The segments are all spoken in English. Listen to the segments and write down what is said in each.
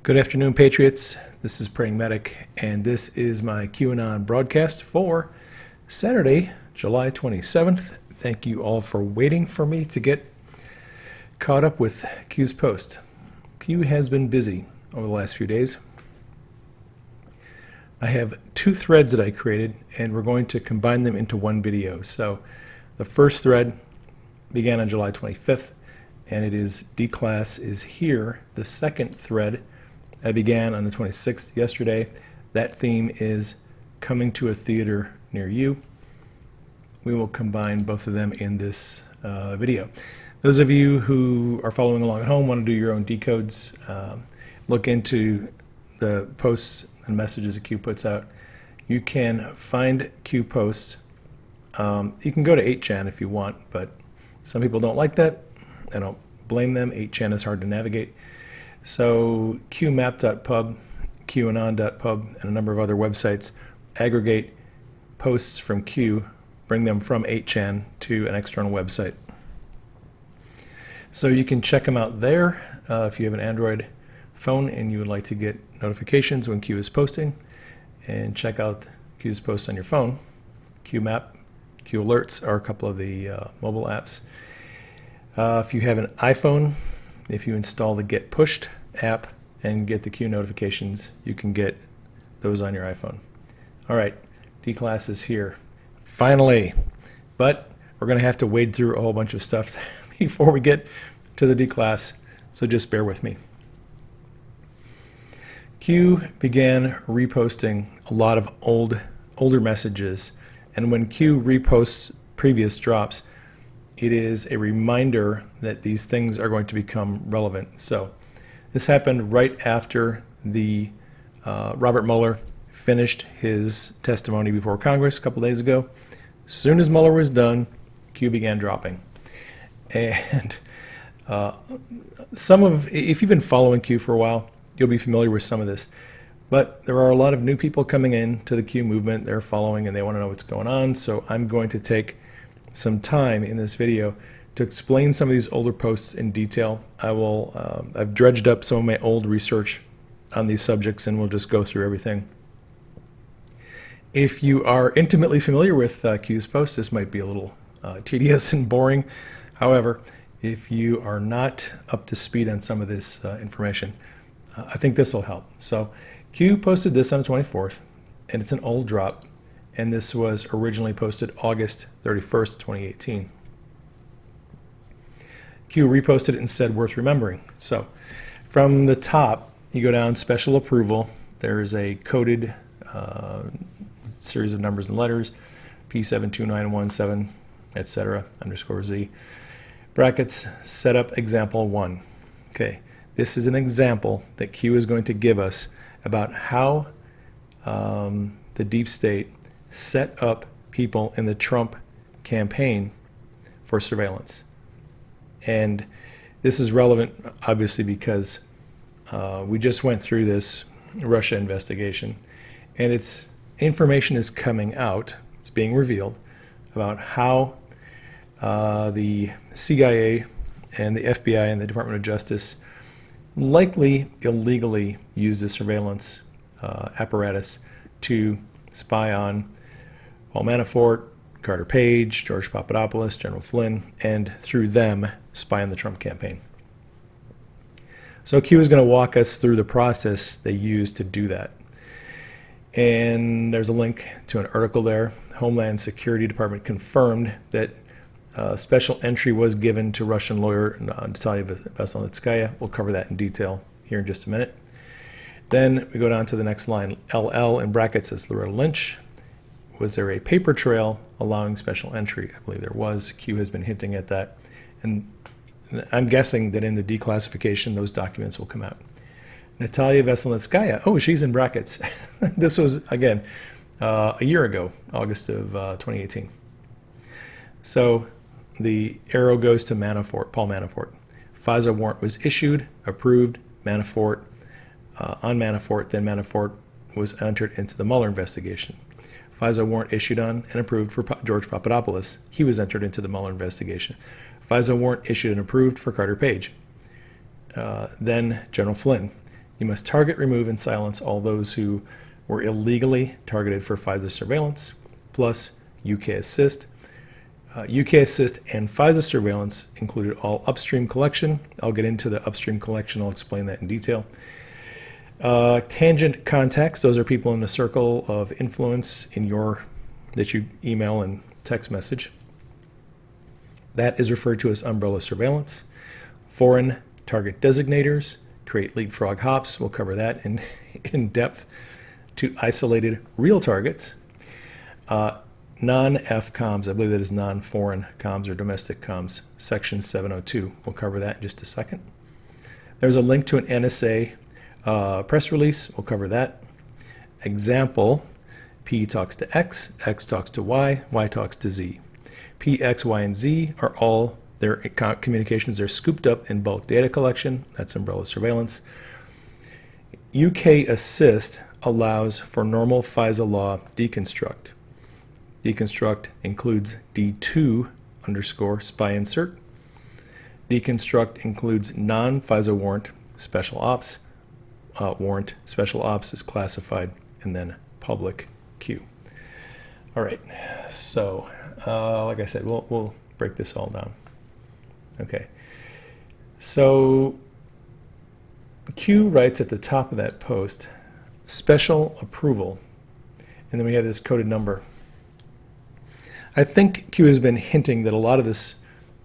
Good afternoon, Patriots. This is Praying Medic, and this is my QAnon broadcast for Saturday, July 27th. Thank you all for waiting for me to get caught up with Q's post. Q has been busy over the last few days. I have two threads that I created, and we're going to combine them into one video. So the first thread began on July 25th, and it is Declass is here. The second thread I began on the 26th yesterday. That theme is coming to a theater near you. We will combine both of them in this video. Those of you who are following along at home, want to do your own decodes, look into the posts and messages that Q puts out. You can find Q posts. You can go to 8chan if you want, but some people don't like that. I don't blame them. 8chan is hard to navigate. So qmap.pub, qanon.pub, and a number of other websites aggregate posts from Q, bring them from 8chan to an external website. So you can check them out there if you have an Android phone and you would like to get notifications when Q is posting, and check out Q's posts on your phone. Qmap, Q Alerts are a couple of the mobile apps. If you have an iPhone, if you install the Get Pushed app and get the Q notifications, you can get those on your iPhone. All right, Declass is here, finally. But we're going to have to wade through a whole bunch of stuff before we get to the Declass, so just bear with me. Q began reposting a lot of older messages, and when Q reposts previous drops, it is a reminder that these things are going to become relevant. So this happened right after the Robert Mueller finished his testimony before Congress a couple days ago. As soon as Mueller was done, Q began dropping. And if you've been following Q for a while, you'll be familiar with some of this. But there are a lot of new people coming in to the Q movement. They're following and they want to know what's going on. So I'm going to take some time in this video to explain some of these older posts in detail. I've dredged up some of my old research on these subjects, and we'll just go through everything. If you are intimately familiar with Q's posts, this might be a little tedious and boring. However, if you are not up to speed on some of this information, I think this will help. So Q posted this on the 24th, and it's an old drop. And this was originally posted August 31st, 2018. Q reposted it and said, worth remembering. So from the top, you go down special approval. There is a coded series of numbers and letters, P72917, etc., _Z. Brackets, setup example 1. Okay, this is an example that Q is going to give us about how the deep state set up people in the Trump campaign for surveillance. And this is relevant, obviously, because we just went through this Russia investigation, and information is coming out, it's being revealed, about how the CIA and the FBI and the Department of Justice likely illegally used the surveillance apparatus to spy on Paul Manafort, Carter Page, George Papadopoulos, General Flynn, and through them spy on the Trump campaign. So Q is going to walk us through the process they used to do that. And there's a link to an article there. Homeland Security Department confirmed that special entry was given to Russian lawyer Natalia Veselnitskaya. We'll cover that in detail here in just a minute. Then we go down to the next line. LL in brackets says Loretta Lynch. Was there a paper trail allowing special entry? I believe there was. Q has been hinting at that. And I'm guessing that in the declassification, those documents will come out. Natalia Veselnitskaya. Oh, she's in brackets. This was, again, a year ago, August of 2018. So the arrow goes to Manafort, Paul Manafort. FISA warrant was issued, approved, Manafort, on Manafort, then Manafort was entered into the Mueller investigation. FISA warrant issued on and approved for George Papadopoulos. He was entered into the Mueller investigation. FISA warrant issued and approved for Carter Page. Then General Flynn. You must target, remove, and silence all those who were illegally targeted for FISA surveillance, plus UK Assist. UK Assist and FISA surveillance included all upstream collection. I'll get into the upstream collection. I'll explain that in detail. Tangent contacts, those are people in the circle of influence that you email and text message. That is referred to as umbrella surveillance. Foreign target designators, create leapfrog hops. We'll cover that in depth. To isolated real targets. Non-F comms, I believe that is non-foreign comms or domestic comms, section 702. We'll cover that in just a second. There's a link to an NSA press release. We'll cover that. Example, P talks to X, X talks to Y, Y talks to Z. P, X, Y, and Z are all their communications. They're scooped up in bulk data collection. That's umbrella surveillance. UK Assist allows for normal FISA law deconstruct. Deconstruct includes D2 _ spy insert. Deconstruct includes non-FISA warrant, special ops warrant, special ops is classified, and then public Q. All right, so like I said, we'll break this all down. Okay, so Q writes at the top of that post, special approval, and then we have this coded number. I think Q has been hinting that a lot of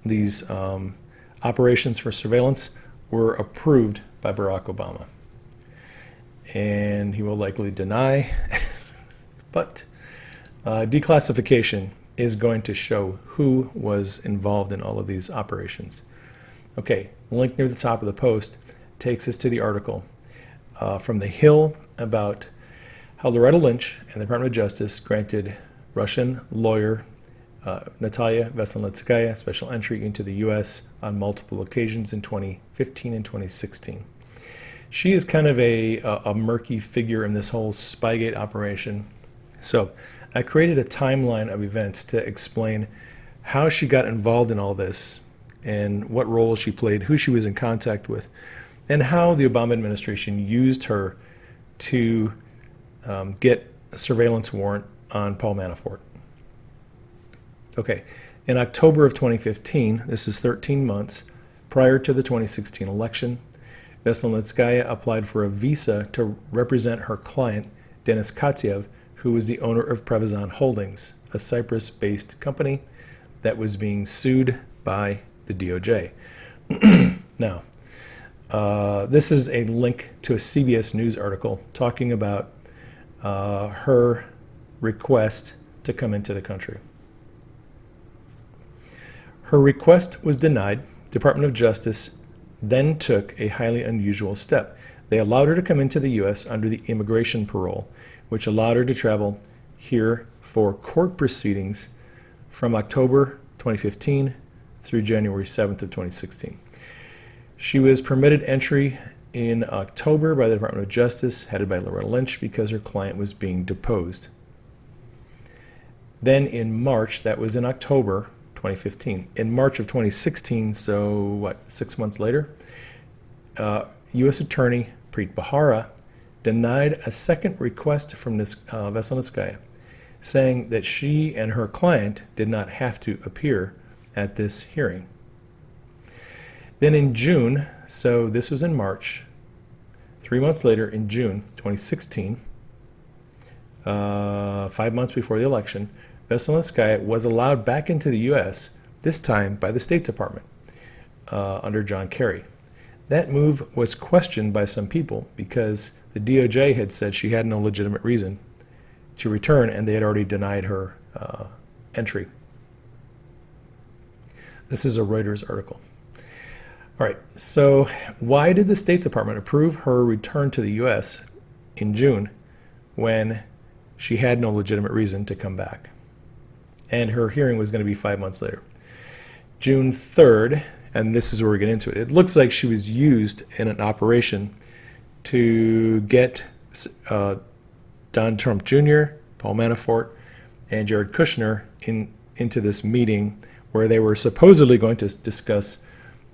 these operations for surveillance were approved by Barack Obama. And he will likely deny, but declassification is going to show who was involved in all of these operations. Okay, link near the top of the post takes us to the article from The Hill about how Loretta Lynch and the Department of Justice granted Russian lawyer Natalia Veselnitskaya special entry into the U.S. on multiple occasions in 2015 and 2016. She is kind of a murky figure in this whole Spygate operation. So I created a timeline of events to explain how she got involved in all this and what role she played, who she was in contact with, and how the Obama administration used her to get a surveillance warrant on Paul Manafort. Okay, in October of 2015, this is 13 months prior to the 2016 election, Veselnitskaya applied for a visa to represent her client, Denis Katsiev, who was the owner of Prevazon Holdings, a Cyprus-based company that was being sued by the DOJ. Now, this is a link to a CBS News article talking about her request to come into the country. Her request was denied. Department of Justice then took a highly unusual step. They allowed her to come into the U.S. under the immigration parole, which allowed her to travel here for court proceedings from October 2015 through January 7th of 2016. She was permitted entry in October by the Department of Justice, headed by Loretta Lynch, because her client was being deposed. Then in March, that was in October 2015. In March of 2016, so what, 6 months later, U.S. Attorney Preet Bharara denied a second request from Veselnitskaya, saying that she and her client did not have to appear at this hearing. Then in June, so this was in March, 3 months later in June 2016, 5 months before the election, Veselnitskaya was allowed back into the U.S., this time by the State Department under John Kerry. That move was questioned by some people because the DOJ had said she had no legitimate reason to return, and they had already denied her entry. This is a Reuters article. All right, so why did the State Department approve her return to the U.S. in June when she had no legitimate reason to come back? And her hearing was going to be 5 months later. June 3rd, and this is where we get into it. It looks like she was used in an operation to get Don Trump Jr., Paul Manafort, and Jared Kushner into this meeting where they were supposedly going to discuss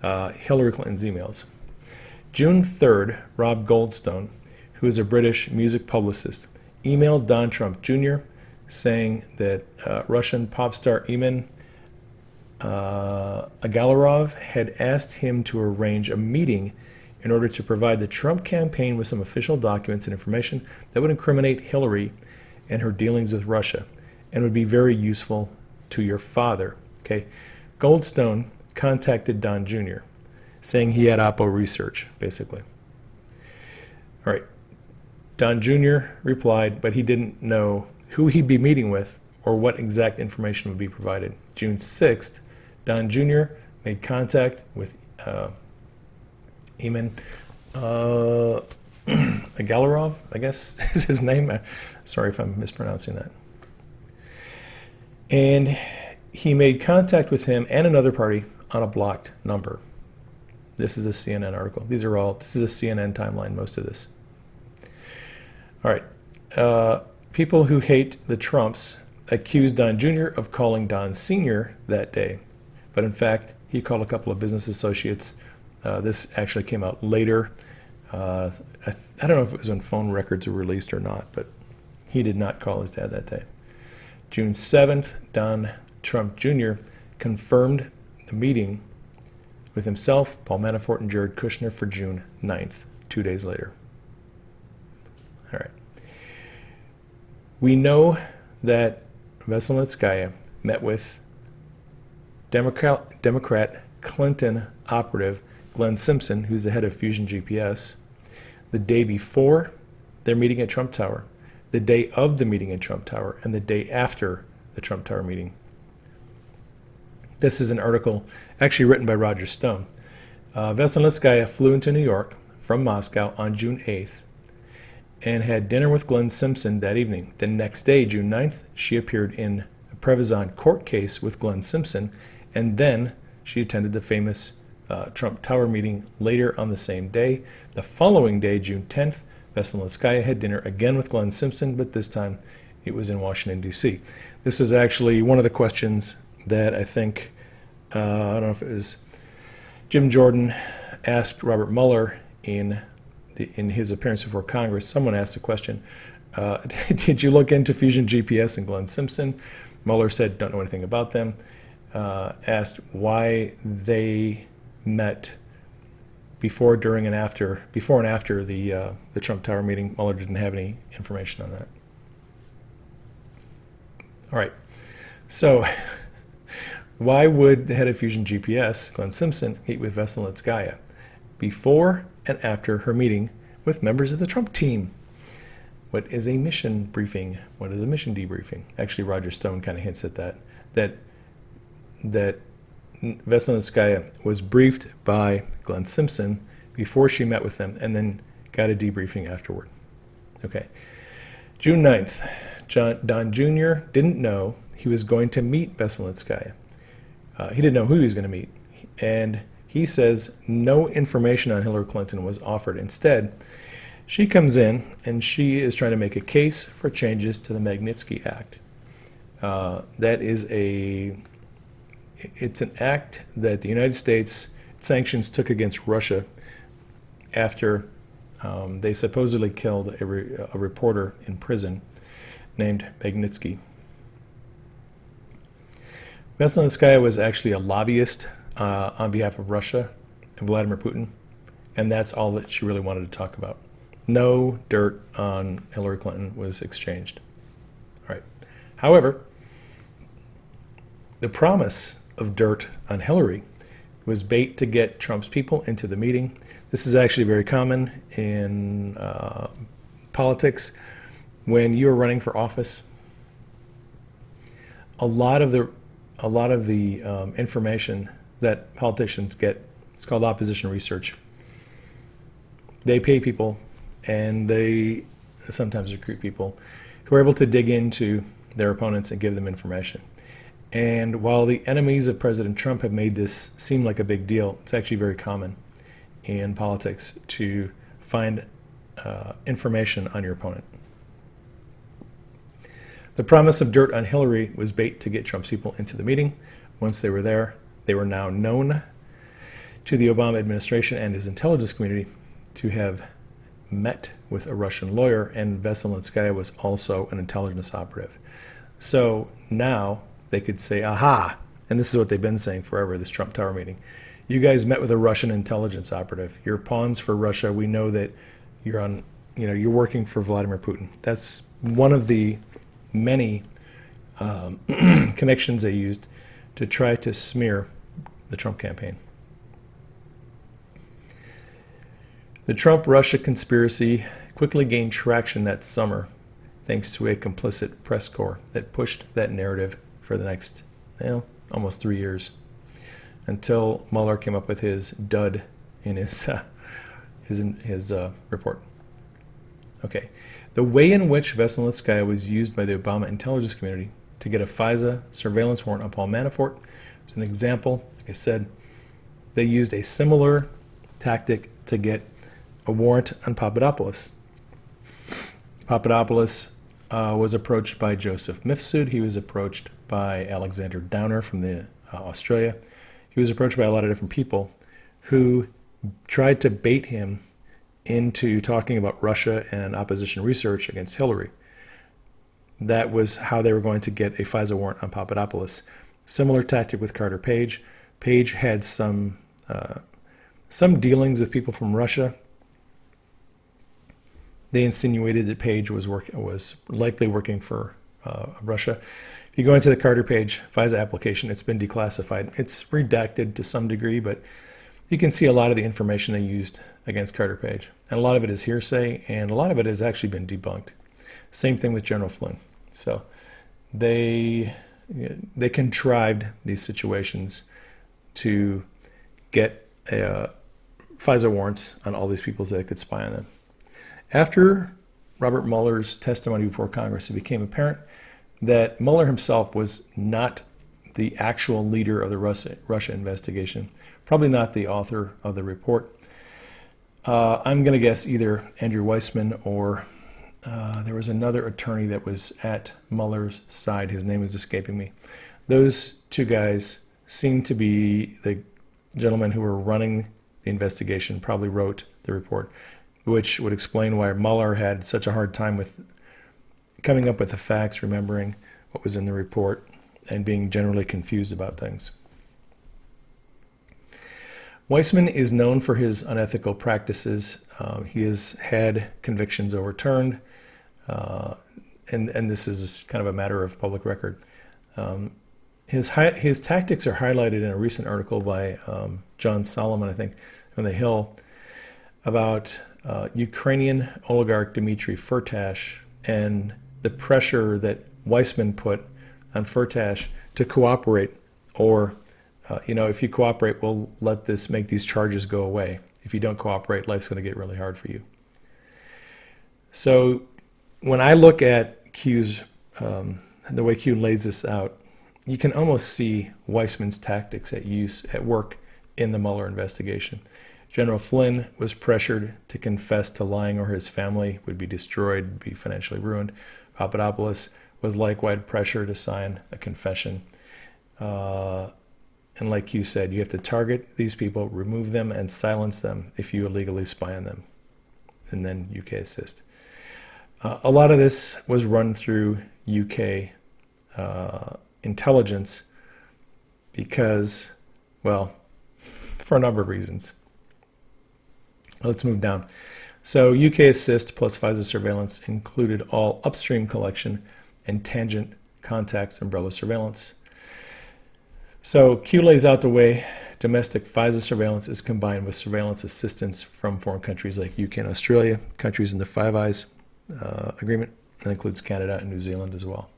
Hillary Clinton's emails. June 3rd, Rob Goldstone, who is a British music publicist, emailed Don Trump Jr. saying that Russian pop star Emin Agalarov had asked him to arrange a meeting in order to provide the Trump campaign with some official documents and information that would incriminate Hillary and her dealings with Russia and would be very useful to your father. Okay, Goldstone contacted Don Jr. saying he had Oppo research, basically. All right, Don Jr. replied, but he didn't know who he'd be meeting with or what exact information would be provided. June 6th, Don Jr. made contact with Emin Agalarov, I guess is his name. Sorry if I'm mispronouncing that. And he made contact with him and another party on a blocked number. This is a CNN article. This is a CNN timeline, most of this. All right. People who hate the Trumps accused Don Jr. of calling Don Sr. that day. But in fact, he called a couple of business associates. This actually came out later. I don't know if it was when phone records were released or not, but he did not call his dad that day. June 7th, Don Trump Jr. confirmed the meeting with himself, Paul Manafort, and Jared Kushner for June 9th, 2 days later. All right. We know that Veselnitskaya met with Democrat Clinton operative Glenn Simpson, who's the head of Fusion GPS, the day before their meeting at Trump Tower, the day of the meeting at Trump Tower, and the day after the Trump Tower meeting. This is an article actually written by Roger Stone. Veselnitskaya flew into New York from Moscow on June 8th and had dinner with Glenn Simpson that evening. The next day, June 9th, she appeared in a Prevezon court case with Glenn Simpson, and then she attended the famous Trump Tower meeting later on the same day. The following day, June 10th, Veselnitskaya had dinner again with Glenn Simpson, but this time it was in Washington, D.C. This was actually one of the questions that I think, I don't know if it was Jim Jordan asked Robert Mueller in his appearance before Congress. Someone asked the question, did you look into Fusion GPS and Glenn Simpson? Mueller said, don't know anything about them. Asked why they met before, during, and after the Trump Tower meeting. Mueller didn't have any information on that. All right, so why would the head of Fusion GPS, Glenn Simpson, meet with Veselnitskaya before and after her meeting with members of the Trump team? What is a mission briefing? What is a mission debriefing? Actually, Roger Stone kind of hints at that Veselnitskaya was briefed by Glenn Simpson before she met with them and then got a debriefing afterward. Okay. June 9th, Don Jr. didn't know he was going to meet Veselnitskaya. He didn't know who he was going to meet. And he says no information on Hillary Clinton was offered. Instead, she comes in and she is trying to make a case for changes to the Magnitsky Act. That is it's an act that the United States sanctions took against Russia after they supposedly killed a reporter in prison named Magnitsky. Veselnitskaya was actually a lobbyist on behalf of Russia and Vladimir Putin, and that's all that she really wanted to talk about. No dirt on Hillary Clinton was exchanged. All right. However, the promise of dirt on Hillary was bait to get Trump's people into the meeting. This is actually very common in politics. When you are running for office, a lot of the information that politicians get, it's called opposition research. They pay people and they sometimes recruit people who are able to dig into their opponents and give them information. And while the enemies of President Trump have made this seem like a big deal, it's actually very common in politics to find information on your opponent. The promise of dirt on Hillary was bait to get Trump's people into the meeting. Once they were there, they were now known to the Obama administration and his intelligence community to have met with a Russian lawyer, and Veselinskaya was also an intelligence operative. So now they could say, aha, and this is what they've been saying forever, this Trump Tower meeting. You guys met with a Russian intelligence operative. You're pawns for Russia. We know that you're on, you're working for Vladimir Putin. That's one of the many connections they used to try to smear the Trump campaign. The Trump-Russia conspiracy quickly gained traction that summer thanks to a complicit press corps that pushed that narrative for the next, almost 3 years, until Mueller came up with his dud in his report. Okay, the way in which Veselinskaya was used by the Obama intelligence community to get a FISA surveillance warrant on Paul Manafort is an example. Like I said, they used a similar tactic to get a warrant on Papadopoulos. Papadopoulos was approached by Joseph Mifsud. He was approached by Alexander Downer from Australia. He was approached by a lot of different people who tried to bait him into talking about Russia and opposition research against Hillary. That was how they were going to get a FISA warrant on Papadopoulos. Similar tactic with Carter Page. Page had some dealings with people from Russia. They insinuated that Page was likely working for Russia. If you go into the Carter Page FISA application, it's been declassified. It's redacted to some degree, but you can see a lot of the information they used against Carter Page. And a lot of it is hearsay, and a lot of it has actually been debunked. Same thing with General Flynn. So they contrived these situations to get FISA warrants on all these people so they could spy on them. After Robert Mueller's testimony before Congress, it became apparent that Mueller himself was not the actual leader of the Russia investigation, probably not the author of the report. I'm going to guess either Andrew Weissman or there was another attorney that was at Mueller's side. His name is escaping me. Those two guys seem to be the gentlemen who were running the investigation, probably wrote the report, which would explain why Mueller had such a hard time with coming up with the facts, remembering what was in the report, and being generally confused about things. Weissman is known for his unethical practices. He has had convictions overturned, and this is kind of a matter of public record. His tactics are highlighted in a recent article by John Solomon, I think, on The Hill, about Ukrainian oligarch Dmitry Firtash and the pressure that Weissman put on Firtash to cooperate, or if you cooperate, we'll make these charges go away. If you don't cooperate, life's going to get really hard for you. So when I look at Q's, the way Q lays this out, you can almost see Weissman's tactics at work in the Mueller investigation. General Flynn was pressured to confess to lying or his family would be destroyed, be financially ruined. Papadopoulos was likewise pressured to sign a confession. And like you said, you have to target these people, remove them, and silence them if you illegally spy on them. And then UK assist. A lot of this was run through UK intelligence because, well, for a number of reasons. Let's move down. So UK assist plus FISA surveillance included all upstream collection and tangent contacts umbrella surveillance. So Q lays out the way domestic FISA surveillance is combined with surveillance assistance from foreign countries like UK and Australia, countries in the Five Eyes agreement, and includes Canada and New Zealand as well.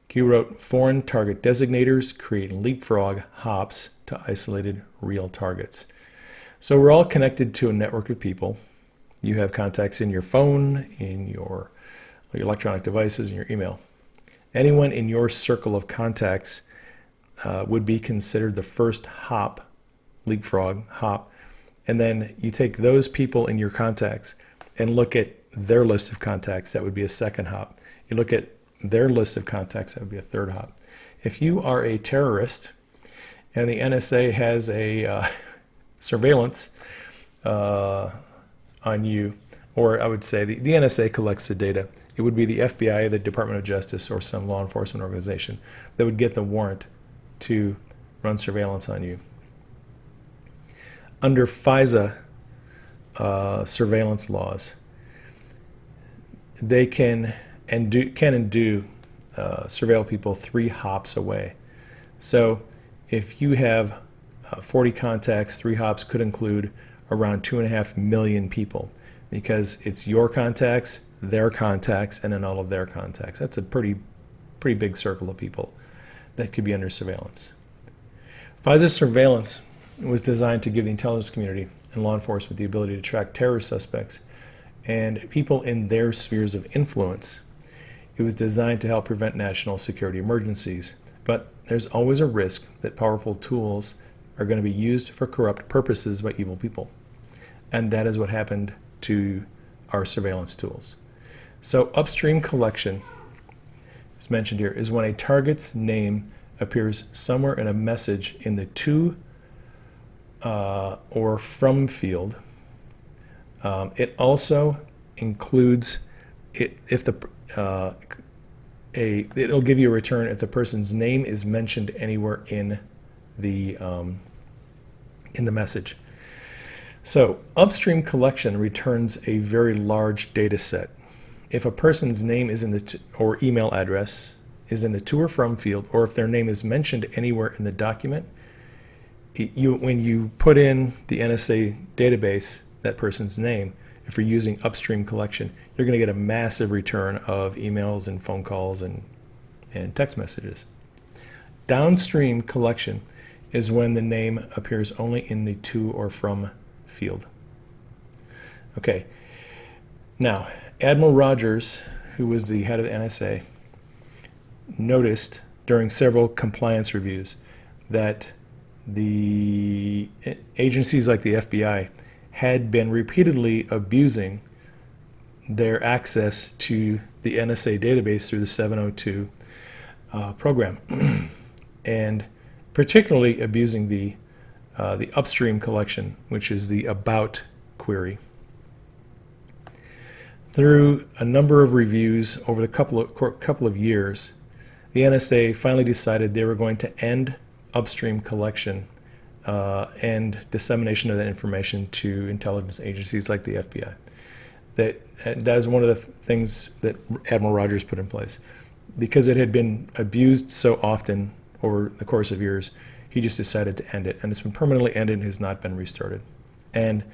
Q wrote, foreign target designators create leapfrog hops to isolated real targets. So we're all connected to a network of people. You have contacts in your phone, in your electronic devices, and your email. Anyone in your circle of contacts would be considered the first hop, leapfrog hop. And then you take those people in your contacts and look at their list of contacts. That would be a second hop. You look at their list of contacts. That would be a third hop. If you are a terrorist and the NSA has a surveillance on you, or I would say the NSA collects the data. It would be the FBI, the Department of Justice, or some law enforcement organization that would get the warrant to run surveillance on you. Under FISA surveillance laws, they can and do surveil people 3 hops away. So if you have 40 contacts, 3 hops could include around 2.5 million people, because it's your contacts, their contacts, and then all of their contacts. That's a pretty big circle of people that could be under surveillance. FISA surveillance was designed to give the intelligence community and law enforcement the ability to track terrorist suspects and people in their spheres of influence. It was designed to help prevent national security emergencies, but there's always a risk that powerful tools are going to be used for corrupt purposes by evil people. And that is what happened to our surveillance tools. So upstream collection, as mentioned here, is when a target's name appears somewhere in a message in the to or from field. It also includes if the it'll give you a return if the person's name is mentioned anywhere in the message. So upstream collection returns a very large data set. If a person's name is in the or email address is in the to or from field, or if their name is mentioned anywhere in the document, when you put in the NSA database that person's name, if you're using upstream collection, you're going to get a massive return of emails and phone calls and text messages. Downstream collection is when the name appears only in the to or from field. Okay, now Admiral Rogers, who was the head of the NSA, noticed during several compliance reviews that the agencies like the FBI had been repeatedly abusing their access to the NSA database through the 702 program, and particularly abusing the upstream collection, which is the about query. Through a number of reviews over the couple of years, the NSA finally decided they were going to end upstream collection and dissemination of that information to intelligence agencies like the FBI. That is one of the things that Admiral Rogers put in place. Because it had been abused so often over the course of years, he just decided to end it, and it's been permanently ended and has not been restarted. And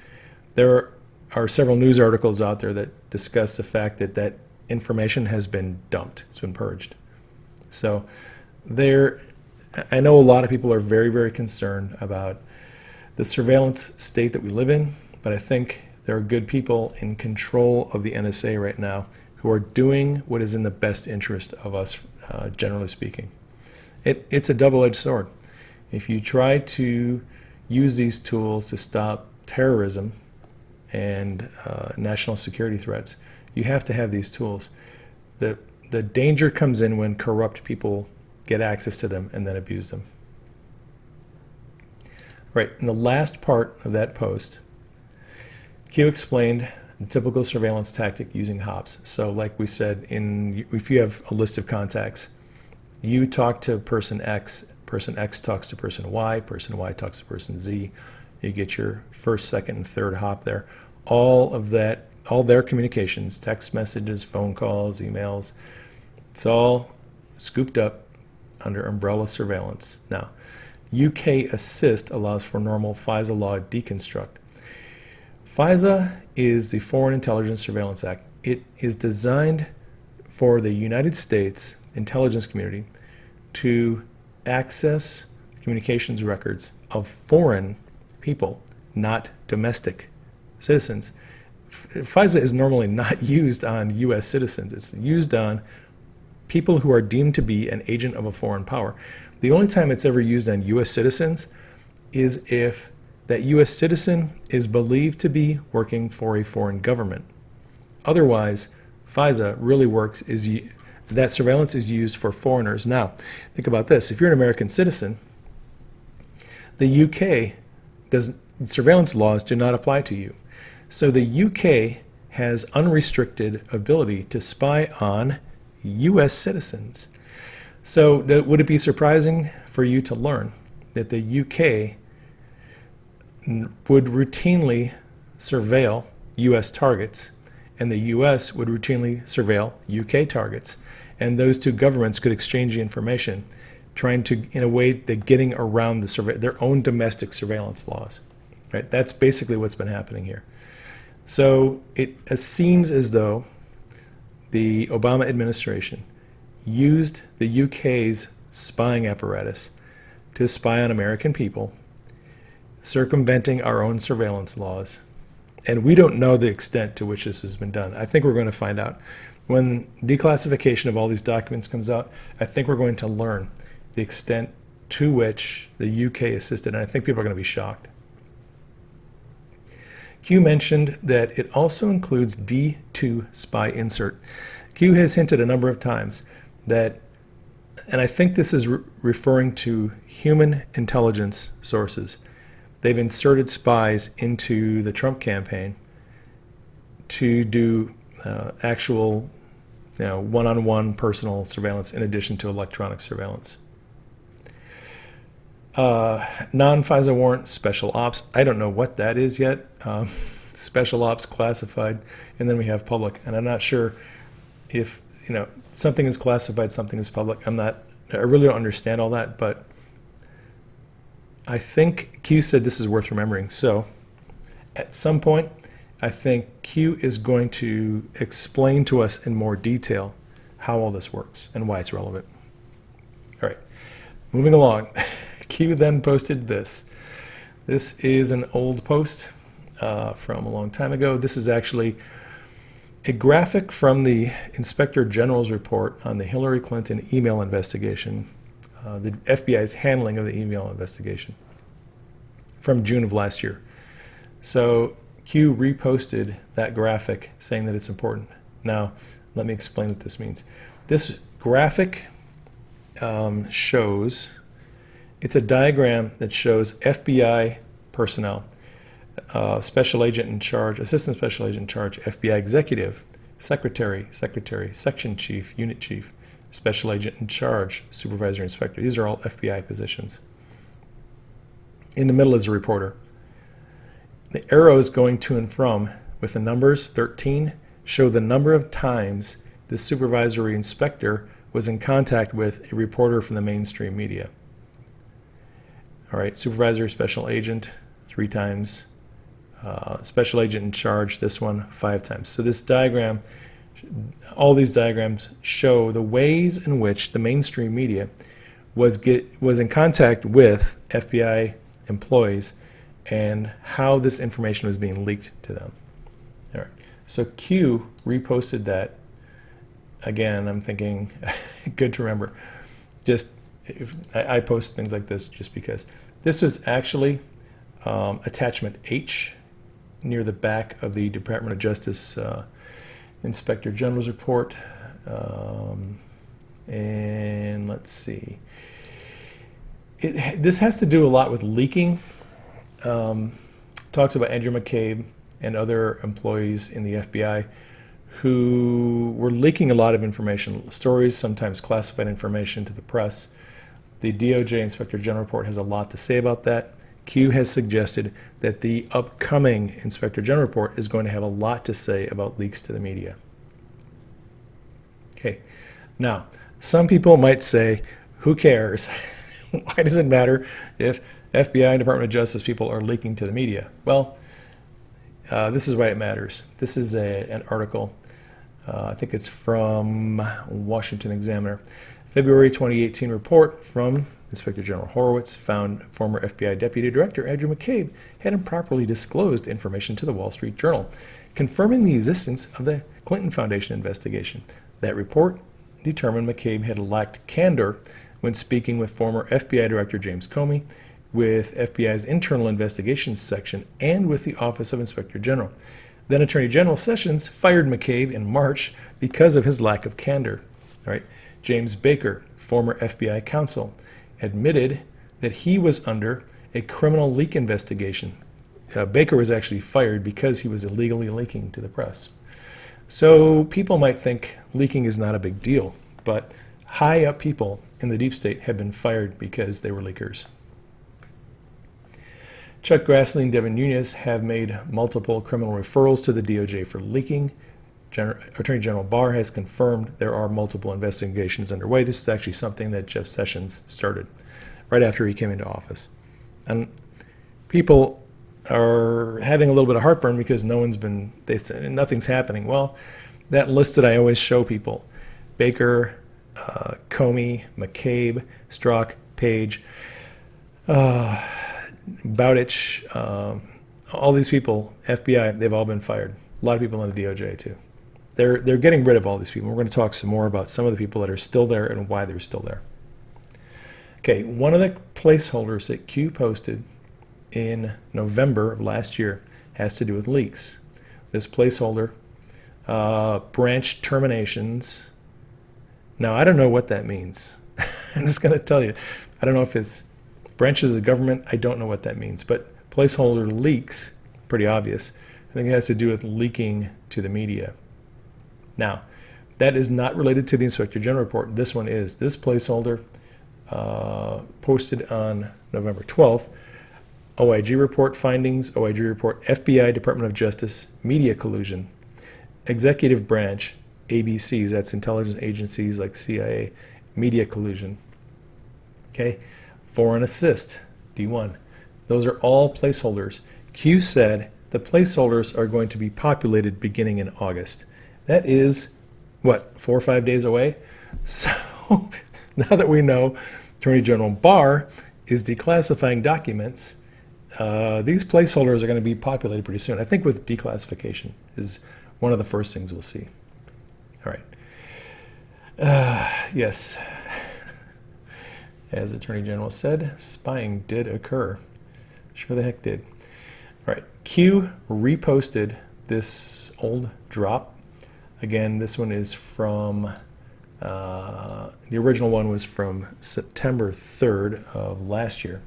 there are several news articles out there that discuss the fact that that information has been dumped, it's been purged. So I know a lot of people are very, very concerned about the surveillance state that we live in, but I think there are good people in control of the NSA right now who are doing what is in the best interest of us, generally speaking. It's a double-edged sword. If you try to use these tools to stop terrorism and national security threats, you have to have these tools. The danger comes in when corrupt people get access to them and then abuse them. Right, in the last part of that post, Q explained the typical surveillance tactic using hops. So like we said, if you have a list of contacts, you talk to person X talks to person Y talks to person Z, you get your first, second, and third hop there. All their communications, text messages, phone calls, emails, it's all scooped up under umbrella surveillance. Now, UK Assist allows for normal FISA law deconstruct. FISA is the Foreign Intelligence Surveillance Act. It is designed for the United States intelligence community to access communications records of foreign people, not domestic citizens. FISA is normally not used on U.S. citizens. It's used on people who are deemed to be an agent of a foreign power. The only time it's ever used on U.S. citizens is if that U.S. citizen is believed to be working for a foreign government. Otherwise, FISA really works, that surveillance is used for foreigners. Now, think about this. If you're an American citizen, the UK surveillance laws do not apply to you. So the UK has unrestricted ability to spy on US citizens. So would it be surprising for you to learn that the UK would routinely surveil US targets, and the US would routinely surveil UK targets, and those two governments could exchange the information, trying to, in a way, they're getting around their own domestic surveillance laws. Right? That's basically what's been happening here. So it seems as though the Obama administration used the UK's spying apparatus to spy on American people, circumventing our own surveillance laws. And we don't know the extent to which this has been done. I think we're going to find out. When declassification of all these documents comes out, I think we're going to learn the extent to which the UK assisted, and I think people are going to be shocked. Q mentioned that it also includes D2 spy insert. Q has hinted a number of times that, and I think this is referring to human intelligence sources, they've inserted spies into the Trump campaign to do actual, one-on-one personal surveillance in addition to electronic surveillance. Non-FISA warrant, special ops. I don't know what that is yet. Special ops, classified, and then we have public. And I'm not sure if, something is classified, something is public. I really don't understand all that, but I think Q said this is worth remembering. So at some point, I think Q is going to explain to us in more detail how all this works and why it's relevant. All right, moving along. Q then posted this. This is an old post from a long time ago. This is actually a graphic from the Inspector General's report on the Hillary Clinton email investigation, the FBI's handling of the email investigation from June of last year. So Q reposted that graphic saying that it's important. Now, let me explain what this means. This graphic shows, it's a diagram that shows FBI personnel, special agent in charge, assistant special agent in charge, FBI executive, secretary, section chief, unit chief, special agent in charge, supervisor, inspector. These are all FBI positions. In the middle is a reporter. The arrows going to and from with the numbers 13 show the number of times the supervisory inspector was in contact with a reporter from the mainstream media. All right, supervisor, special agent, 3 times. Special agent in charge, this one 5 times. So this diagram, all these diagrams show the ways in which the mainstream media was in contact with FBI employees and how this information was being leaked to them. All right. So Q reposted that. Again, I'm thinking, good to remember. Just I post things like this just because. This was actually attachment H near the back of the Department of Justice Inspector General's report. And let's see. This has to do a lot with leaking. Talks about Andrew McCabe and other employees in the FBI who were leaking a lot of information, stories, sometimes classified information to the press. The DOJ Inspector General report has a lot to say about that. Q has suggested that the upcoming Inspector General report is going to have a lot to say about leaks to the media. Okay, now, some people might say, who cares? Why does it matter if FBI and Department of Justice people are leaking to the media? Well, this is why it matters. This is an article, I think it's from Washington Examiner. February 2018 report from Inspector General Horowitz found former FBI Deputy Director Andrew McCabe had improperly disclosed information to the Wall Street Journal, confirming the existence of the Clinton Foundation investigation. That report determined McCabe had lacked candor when speaking with former FBI Director James Comey, with FBI's Internal Investigations Section, and with the Office of Inspector General. Then Attorney General Sessions fired McCabe in March because of his lack of candor. All right. James Baker, former FBI counsel, admitted that he was under a criminal leak investigation Baker was actually fired because he was illegally leaking to the press. So people might think leaking is not a big deal, but high up people in the deep state have been fired because they were leakers. Chuck Grassley and Devin Nunes have made multiple criminal referrals to the DOJ for leaking. Attorney General Barr has confirmed there are multiple investigations underway. This is actually something that Jeff Sessions started right after he came into office. And people are having a little bit of heartburn because nothing's happening. Well, that list that I always show people, Baker, Comey, McCabe, Strzok, Page, Bowditch, all these people, FBI, they've all been fired. A lot of people in the DOJ too. They're getting rid of all these people. We're going to talk some more about some of the people that are still there and why they're still there. Okay, one of the placeholders that Q posted in November of last year has to do with leaks. This placeholder, branch terminations. Now, I don't know what that means. I'm just going to tell you. I don't know if it's branches of the government. I don't know what that means. But placeholder leaks, pretty obvious. I think it has to do with leaking to the media. Now, that is not related to the Inspector General report. This one is. This placeholder posted on November 12th. OIG report findings, OIG report, FBI, Department of Justice, media collusion, executive branch, ABCs, that's intelligence agencies like CIA, media collusion. Okay, foreign assist, D1. Those are all placeholders. Q said the placeholders are going to be populated beginning in August. That is, what, 4 or 5 days away? So now that we know Attorney General Barr is declassifying documents, these placeholders are going to be populated pretty soon. I think with declassification is one of the first things we'll see. All right. Yes. As Attorney General said, spying did occur. Sure the heck did. All right. Q reposted this old drop. Again, this one is from, the original one was from September 3rd of last year.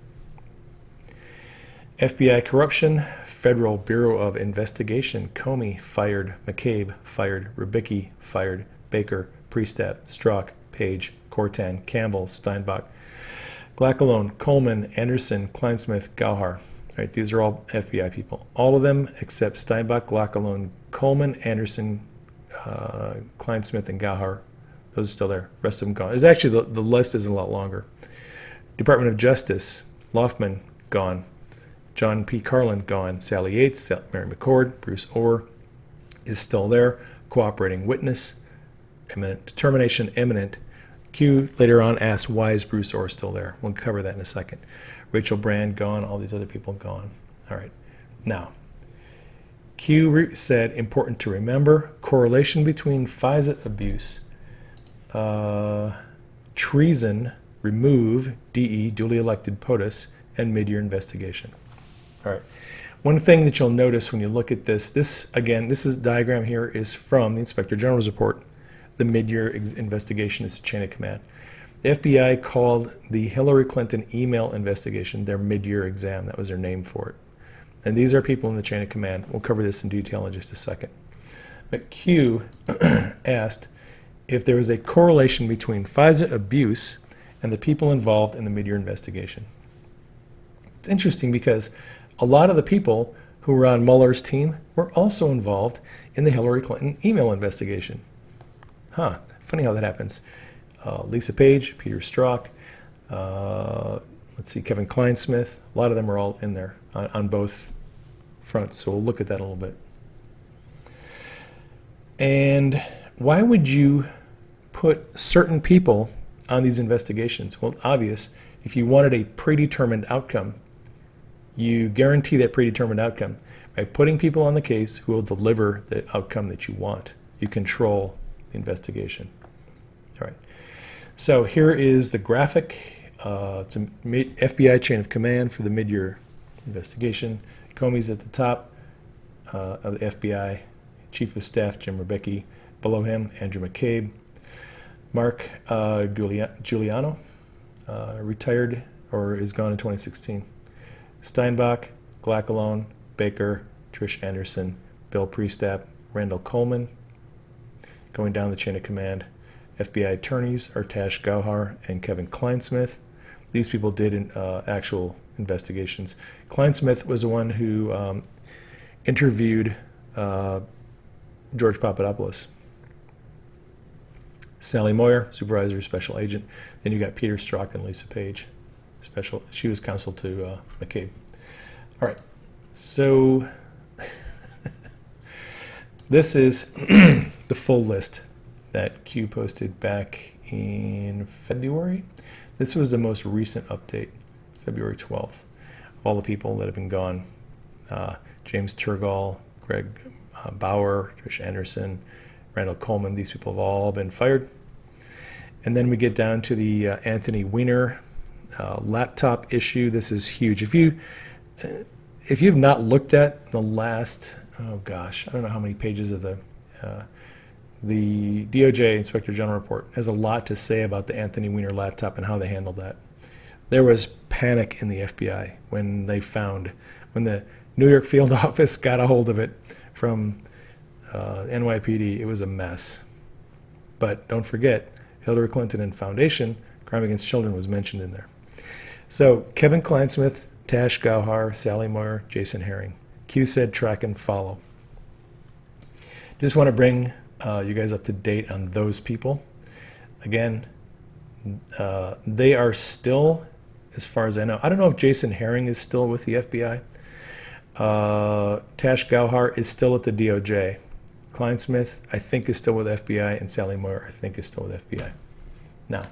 FBI corruption, Federal Bureau of Investigation, Comey fired, McCabe fired, Rubicki fired, Baker, Priestap, Strzok, Page, Cortan, Campbell, Steinbach, Glackalone, Coleman, Anderson, Kleinsmith, Gauhar. Right, these are all FBI people. All of them except Steinbach, Glackalone, Coleman, Anderson, Kleinsmith, and Gauhar. Those are still there. Rest of them gone. There's actually, the list is a lot longer. Department of Justice, Loftman, gone. John P. Carlin, gone. Sally Yates, Mary McCord, Bruce Orr is still there. Cooperating witness, imminent determination, imminent. Q later on asked, why is Bruce Orr still there? We'll cover that in a second. Rachel Brand, gone. All these other people, gone. All right. Now, Q said, important to remember, correlation between FISA abuse, treason, remove, DE, duly elected POTUS, and mid-year investigation. All right. One thing that you'll notice when you look at this diagram here is from the Inspector General's report. The mid-year investigation is a chain of command. The FBI called the Hillary Clinton email investigation their mid-year exam. That was their name for it. And these are people in the chain of command. We'll cover this in detail in just a second. But Q asked if there was a correlation between FISA abuse and the people involved in the mid-year investigation. It's interesting because a lot of the people who were on Mueller's team were also involved in the Hillary Clinton email investigation. Huh, funny how that happens. Lisa Page, Peter Strzok, let's see, Kevin Kleinsmith, a lot of them are all in there on both fronts, so we'll look at that a little bit. And why would you put certain people on these investigations? Well, obvious, if you wanted a predetermined outcome, you guarantee that predetermined outcome by putting people on the case who will deliver the outcome that you want. You control the investigation. All right. So here is the graphic. It's a FBI chain of command for the mid-year investigation. Comey's at the top of the FBI. Chief of Staff Jim Rubicki. Below him, Andrew McCabe. Mark Giuliano, retired or is gone in 2016. Steinbach, Glackalone, Baker, Trish Anderson, Bill Priestap, Randall Coleman. Going down the chain of command, FBI attorneys are Tash Gauhar and Kevin Kleinsmith. These people did actual investigations. Kleinsmith was the one who interviewed George Papadopoulos. Sally Moyer, supervisor, special agent. Then you got Peter Strzok and Lisa Page, special. She was counsel to McCabe. All right, so this is the full list that Q posted back in February. This was the most recent update, February 12th, of all the people that have been gone. James Turgall, Greg Bauer, Trish Anderson, Randall Coleman, these people have all been fired. And then we get down to the Anthony Weiner laptop issue. This is huge. If you've not looked at the last, oh gosh, I don't know how many pages of the DOJ Inspector General report has a lot to say about the Anthony Weiner laptop and how they handled that. There was panic in the FBI when the New York field office got a hold of it from NYPD. It was a mess. But don't forget, Hillary Clinton and Foundation, Crime Against Children was mentioned in there. So Kevin Kleinsmith, Tash Gauhar, Sally Moyer, Jason Herring. Q said track and follow. Just want to bring you guys up to date on those people. Again, they are still, as far as I know, I don't know if Jason Herring is still with the FBI. Tash Gauhar is still at the DOJ. Kleinsmith, I think, is still with FBI, and Sally Moyer, I think, is still with FBI. Now,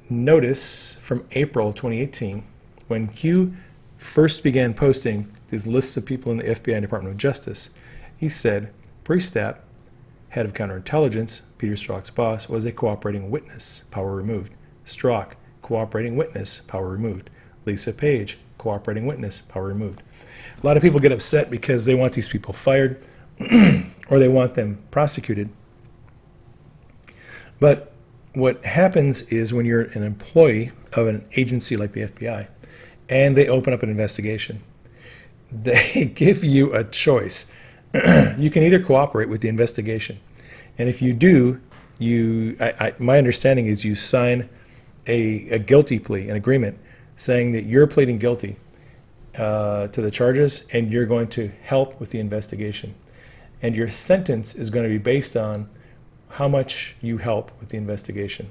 notice from April 2018, when Q first began posting these lists of people in the FBI and Department of Justice, he said Priestap, head of counterintelligence, Peter Strzok's boss, was a cooperating witness, power removed. Strzok, cooperating witness, power removed. Lisa Page, cooperating witness, power removed. A lot of people get upset because they want these people fired or they want them prosecuted. But what happens is when you're an employee of an agency like the FBI and they open up an investigation, they give you a choice. You can either cooperate with the investigation, and if you do, my understanding is you sign a guilty plea, an agreement, saying that you're pleading guilty to the charges and you're going to help with the investigation. And your sentence is going to be based on how much you help with the investigation.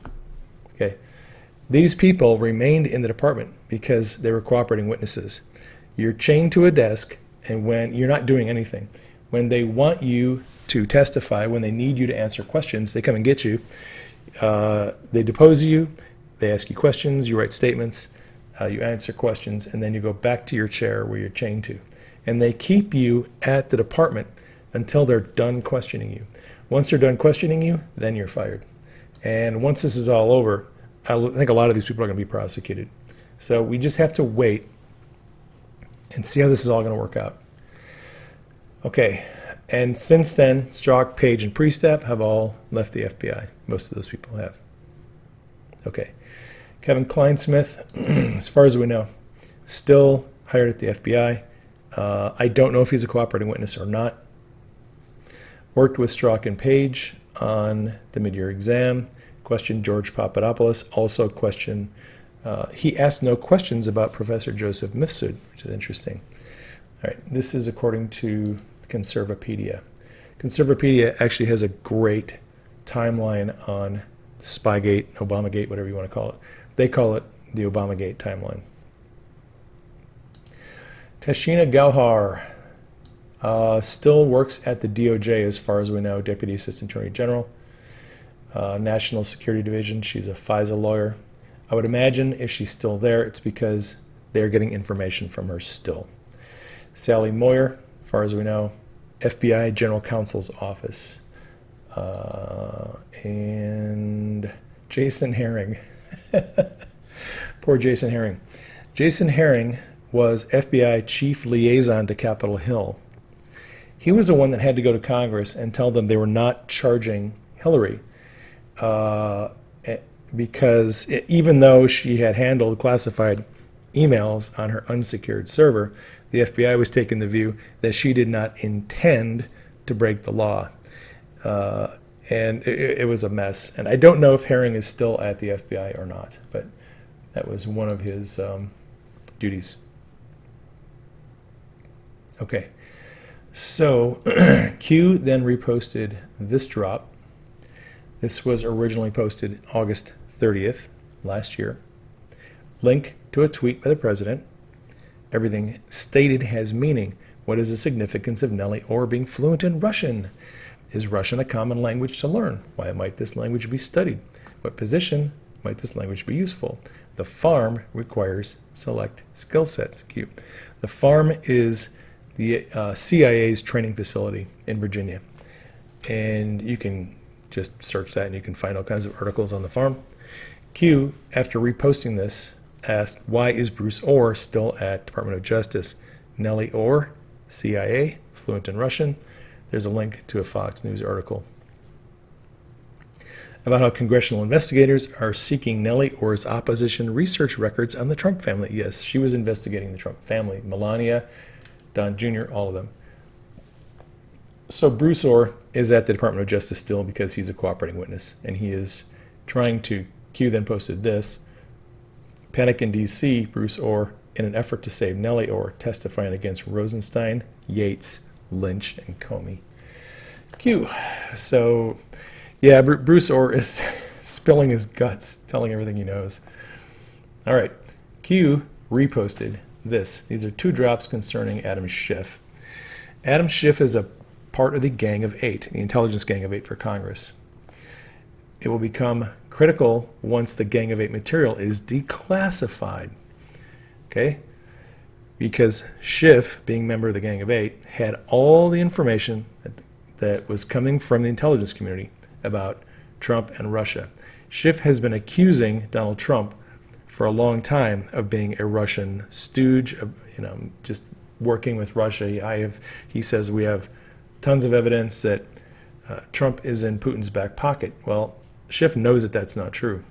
Okay. These people remained in the department because they were cooperating witnesses. You're chained to a desk, and when you're not doing anything, when they want you to testify, when they need you to answer questions, they come and get you. They depose you, they ask you questions, you write statements, you answer questions, and then you go back to your chair where you're chained to. And they keep you at the department until they're done questioning you. Once they're done questioning you, then you're fired. And once this is all over, I think a lot of these people are going to be prosecuted. So we just have to wait and see how this is all going to work out. Okay, and since then, Strzok, Page, and Priestap have all left the FBI. Most of those people have. Okay, Kevin Kleinsmith, as far as we know, still hired at the FBI. I don't know if he's a cooperating witness or not. Worked with Strzok and Page on the mid-year exam. Questioned George Papadopoulos. Also questioned, he asked no questions about Professor Joseph Mifsud, which is interesting. All right, this is according to Conservapedia. Conservapedia actually has a great timeline on Spygate, Obamagate, whatever you want to call it. They call it the Obamagate timeline. Tashina Gauhar still works at the DOJ as far as we know, Deputy Assistant Attorney General, National Security Division. She's a FISA lawyer. I would imagine if she's still there, it's because they're getting information from her still. Sally Moyer, as far as we know, FBI General Counsel's Office. And Jason Herring. Poor Jason Herring. Jason Herring was FBI Chief Liaison to Capitol Hill. He was the one that had to go to Congress and tell them they were not charging Hillary because even though she had handled classified emails on her unsecured server, the FBI was taking the view that she did not intend to break the law. And it was a mess. And I don't know if Herring is still at the FBI or not, but that was one of his duties. Okay, so Q then reposted this drop. This was originally posted August 30th last year. Link to a tweet by the president. Everything stated has meaning. What is the significance of Nellie Orr being fluent in Russian? Is Russian a common language to learn? Why might this language be studied? What position might this language be useful? The farm requires select skill sets. Q. The farm is the CIA's training facility in Virginia. And you can just search that and you can find all kinds of articles on the farm. Q, after reposting this, asked, why is Bruce Orr still at Department of Justice? Nellie Orr, CIA, fluent in Russian. There's a link to a Fox News article about how congressional investigators are seeking Nellie Orr's opposition research records on the Trump family. Yes, she was investigating the Trump family, Melania, Don Jr., all of them. So Bruce Orr is at the Department of Justice still because he's a cooperating witness, and he is trying to, Q then posted this, panic in D.C., Bruce Orr, in an effort to save Nellie Orr, testifying against Rosenstein, Yates, Lynch, and Comey. Q. So, yeah, Bruce Orr is spilling his guts, telling everything he knows. All right, Q reposted this. These are two drops concerning Adam Schiff. Adam Schiff is a part of the Gang of Eight, the intelligence Gang of Eight for Congress. It will become critical once the Gang of Eight material is declassified. Okay? Because Schiff, being a member of the Gang of Eight, had all the information that was coming from the intelligence community about Trump and Russia. Schiff has been accusing Donald Trump for a long time of being a Russian stooge, of, just working with Russia. He says we have tons of evidence that Trump is in Putin's back pocket. Well, Schiff knows that that's not true.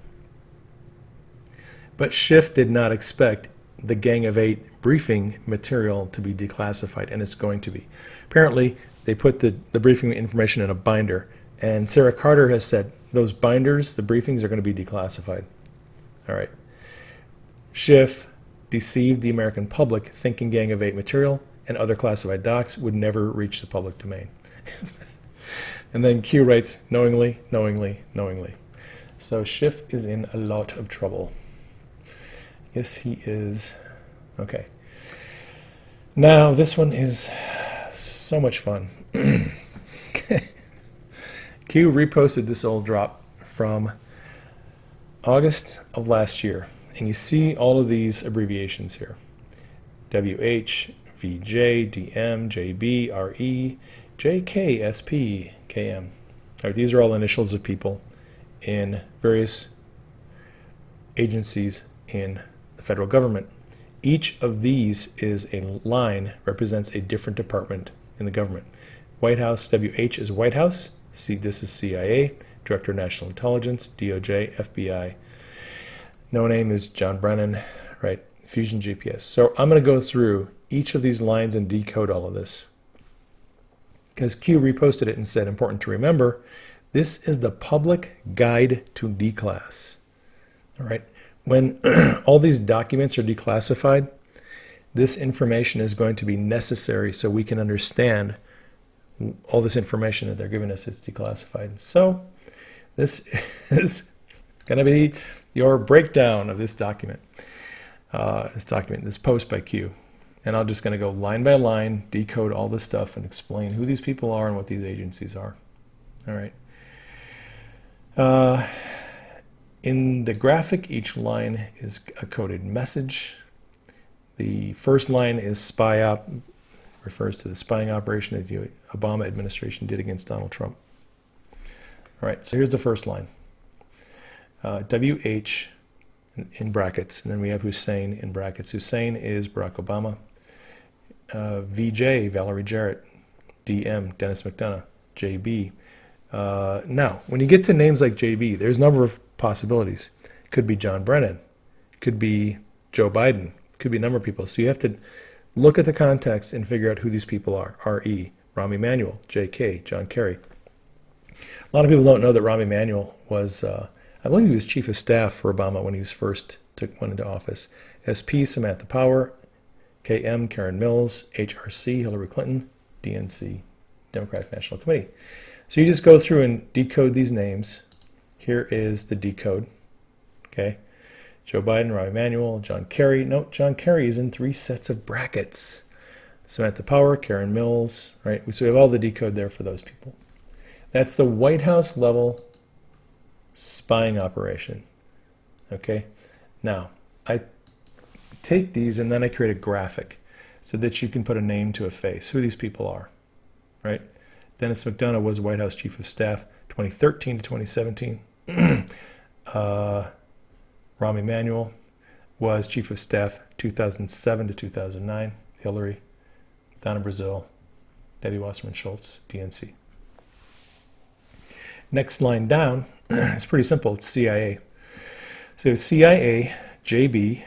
But Schiff did not expect the Gang of Eight briefing material to be declassified, and it's going to be. Apparently, they put the briefing information in a binder, and Sarah Carter has said those binders, the briefings, are going to be declassified. All right. Schiff deceived the American public, thinking Gang of Eight material and other classified docs would never reach the public domain. And then Q writes, knowingly, knowingly, knowingly. So Schiff is in a lot of trouble. Yes, he is. Okay. Now, this one is so much fun. Q reposted this old drop from August of last year. And you see all of these abbreviations here. WH, VJ, DM, JB, RE, JK, SP, KM. All right, these are all initials of people in various agencies in the federal government. Each of these is a line, represents a different department in the government. White House, WH is White House. See, this is CIA, Director of National Intelligence, DOJ, FBI. No name is John Brennan, right? Fusion GPS. So I'm going to go through each of these lines and decode all of this. Because Q reposted it and said, important to remember, this is the public guide to Declass. All right. When all these documents are declassified, this information is going to be necessary so we can understand all this information that they're giving us is declassified. So this is going to be your breakdown of this document, this post by Q. And I'm just going to go line by line, decode all this stuff, and explain who these people are and what these agencies are. All right. In the graphic, each line is a coded message. The first line is spy op, refers to the spying operation that the Obama administration did against Donald Trump. All right, so here's the first line. WH in brackets, and then we have Hussein in brackets. Hussein is Barack Obama. VJ, Valerie Jarrett. DM, Dennis McDonough. JB. Now, when you get to names like JB, there's a number of possibilities. Could be John Brennan. Could be Joe Biden. Could be a number of people. So you have to look at the context and figure out who these people are. R.E., Rahm Emanuel, J.K., John Kerry. A lot of people don't know that Rahm Emanuel was, I believe he was chief of staff for Obama when he was first went into office. S.P., Samantha Power, K.M., Karen Mills, H.R.C., Hillary Clinton, DNC, Democratic National Committee. So you just go through and decode these names. Here is the decode. Okay. Joe Biden, Rahm Emanuel, John Kerry. Note, John Kerry is in 3 sets of brackets. Samantha Power, Karen Mills, right? So we have all the decode there for those people. That's the White House level spying operation. Okay. Now, I take these and then I create a graphic so that you can put a name to a face, who these people are, right? Dennis McDonough was White House Chief of Staff 2013 to 2017. Rahm Emanuel was Chief of Staff 2007 to 2009. Hillary, Donna Brazile, Debbie Wasserman Schultz, DNC. Next line down, it's pretty simple. It's CIA. So CIA, JB,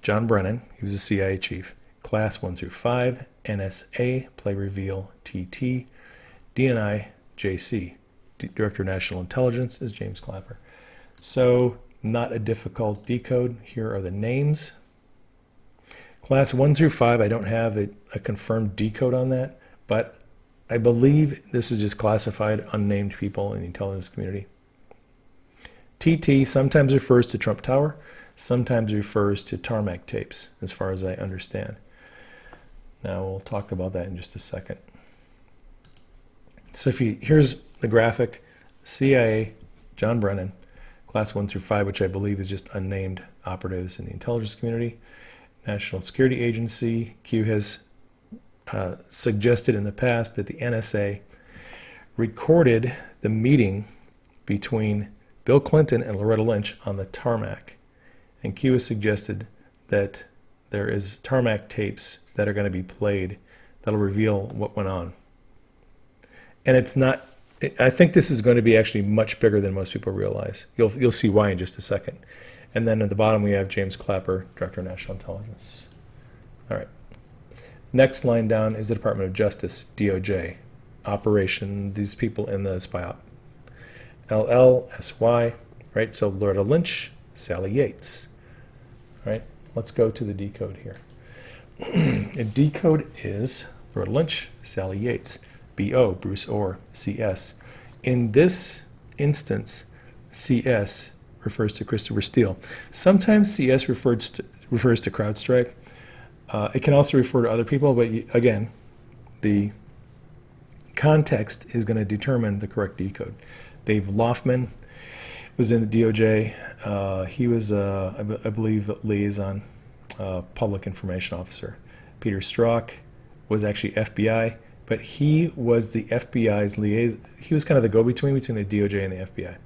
John Brennan, he was a CIA chief. Class 1 through 5, NSA, Play Reveal, TT, DNI, JC. Director of National Intelligence is James Clapper. So not a difficult decode. Here are the names. Class 1 through 5, I don't have a confirmed decode on that, but I believe this is just classified unnamed people in the intelligence community. TT sometimes refers to Trump Tower, sometimes refers to tarmac tapes, as far as I understand. Now we'll talk about that in just a second. So here's the graphic, CIA, John Brennan, Class 1 through 5, which I believe is just unnamed operatives in the intelligence community. National Security Agency, Q has suggested in the past that the NSA recorded the meeting between Bill Clinton and Loretta Lynch on the tarmac. And Q has suggested that there is tarmac tapes that are going to be played that'll reveal what went on. And it's not, I think this is going to be actually much bigger than most people realize. You'll see why in just a second. And then at the bottom we have James Clapper, Director of National Intelligence. All right. Next line down is the Department of Justice, DOJ. Operation, these people in the spy op. LLSY, right? So Loretta Lynch, Sally Yates. All right. Let's go to the decode here. A decode is Loretta Lynch, Sally Yates. BO, Bruce Orr, CS. In this instance, CS refers to Christopher Steele. Sometimes CS refers to CrowdStrike. It can also refer to other people, but again, the context is going to determine the correct decode. Dave Loftman was in the DOJ. He was, I believe, the liaison public information officer. Peter Strzok was actually FBI. But he was the FBI's liaison. He was kind of the go-between between the DOJ and the FBI.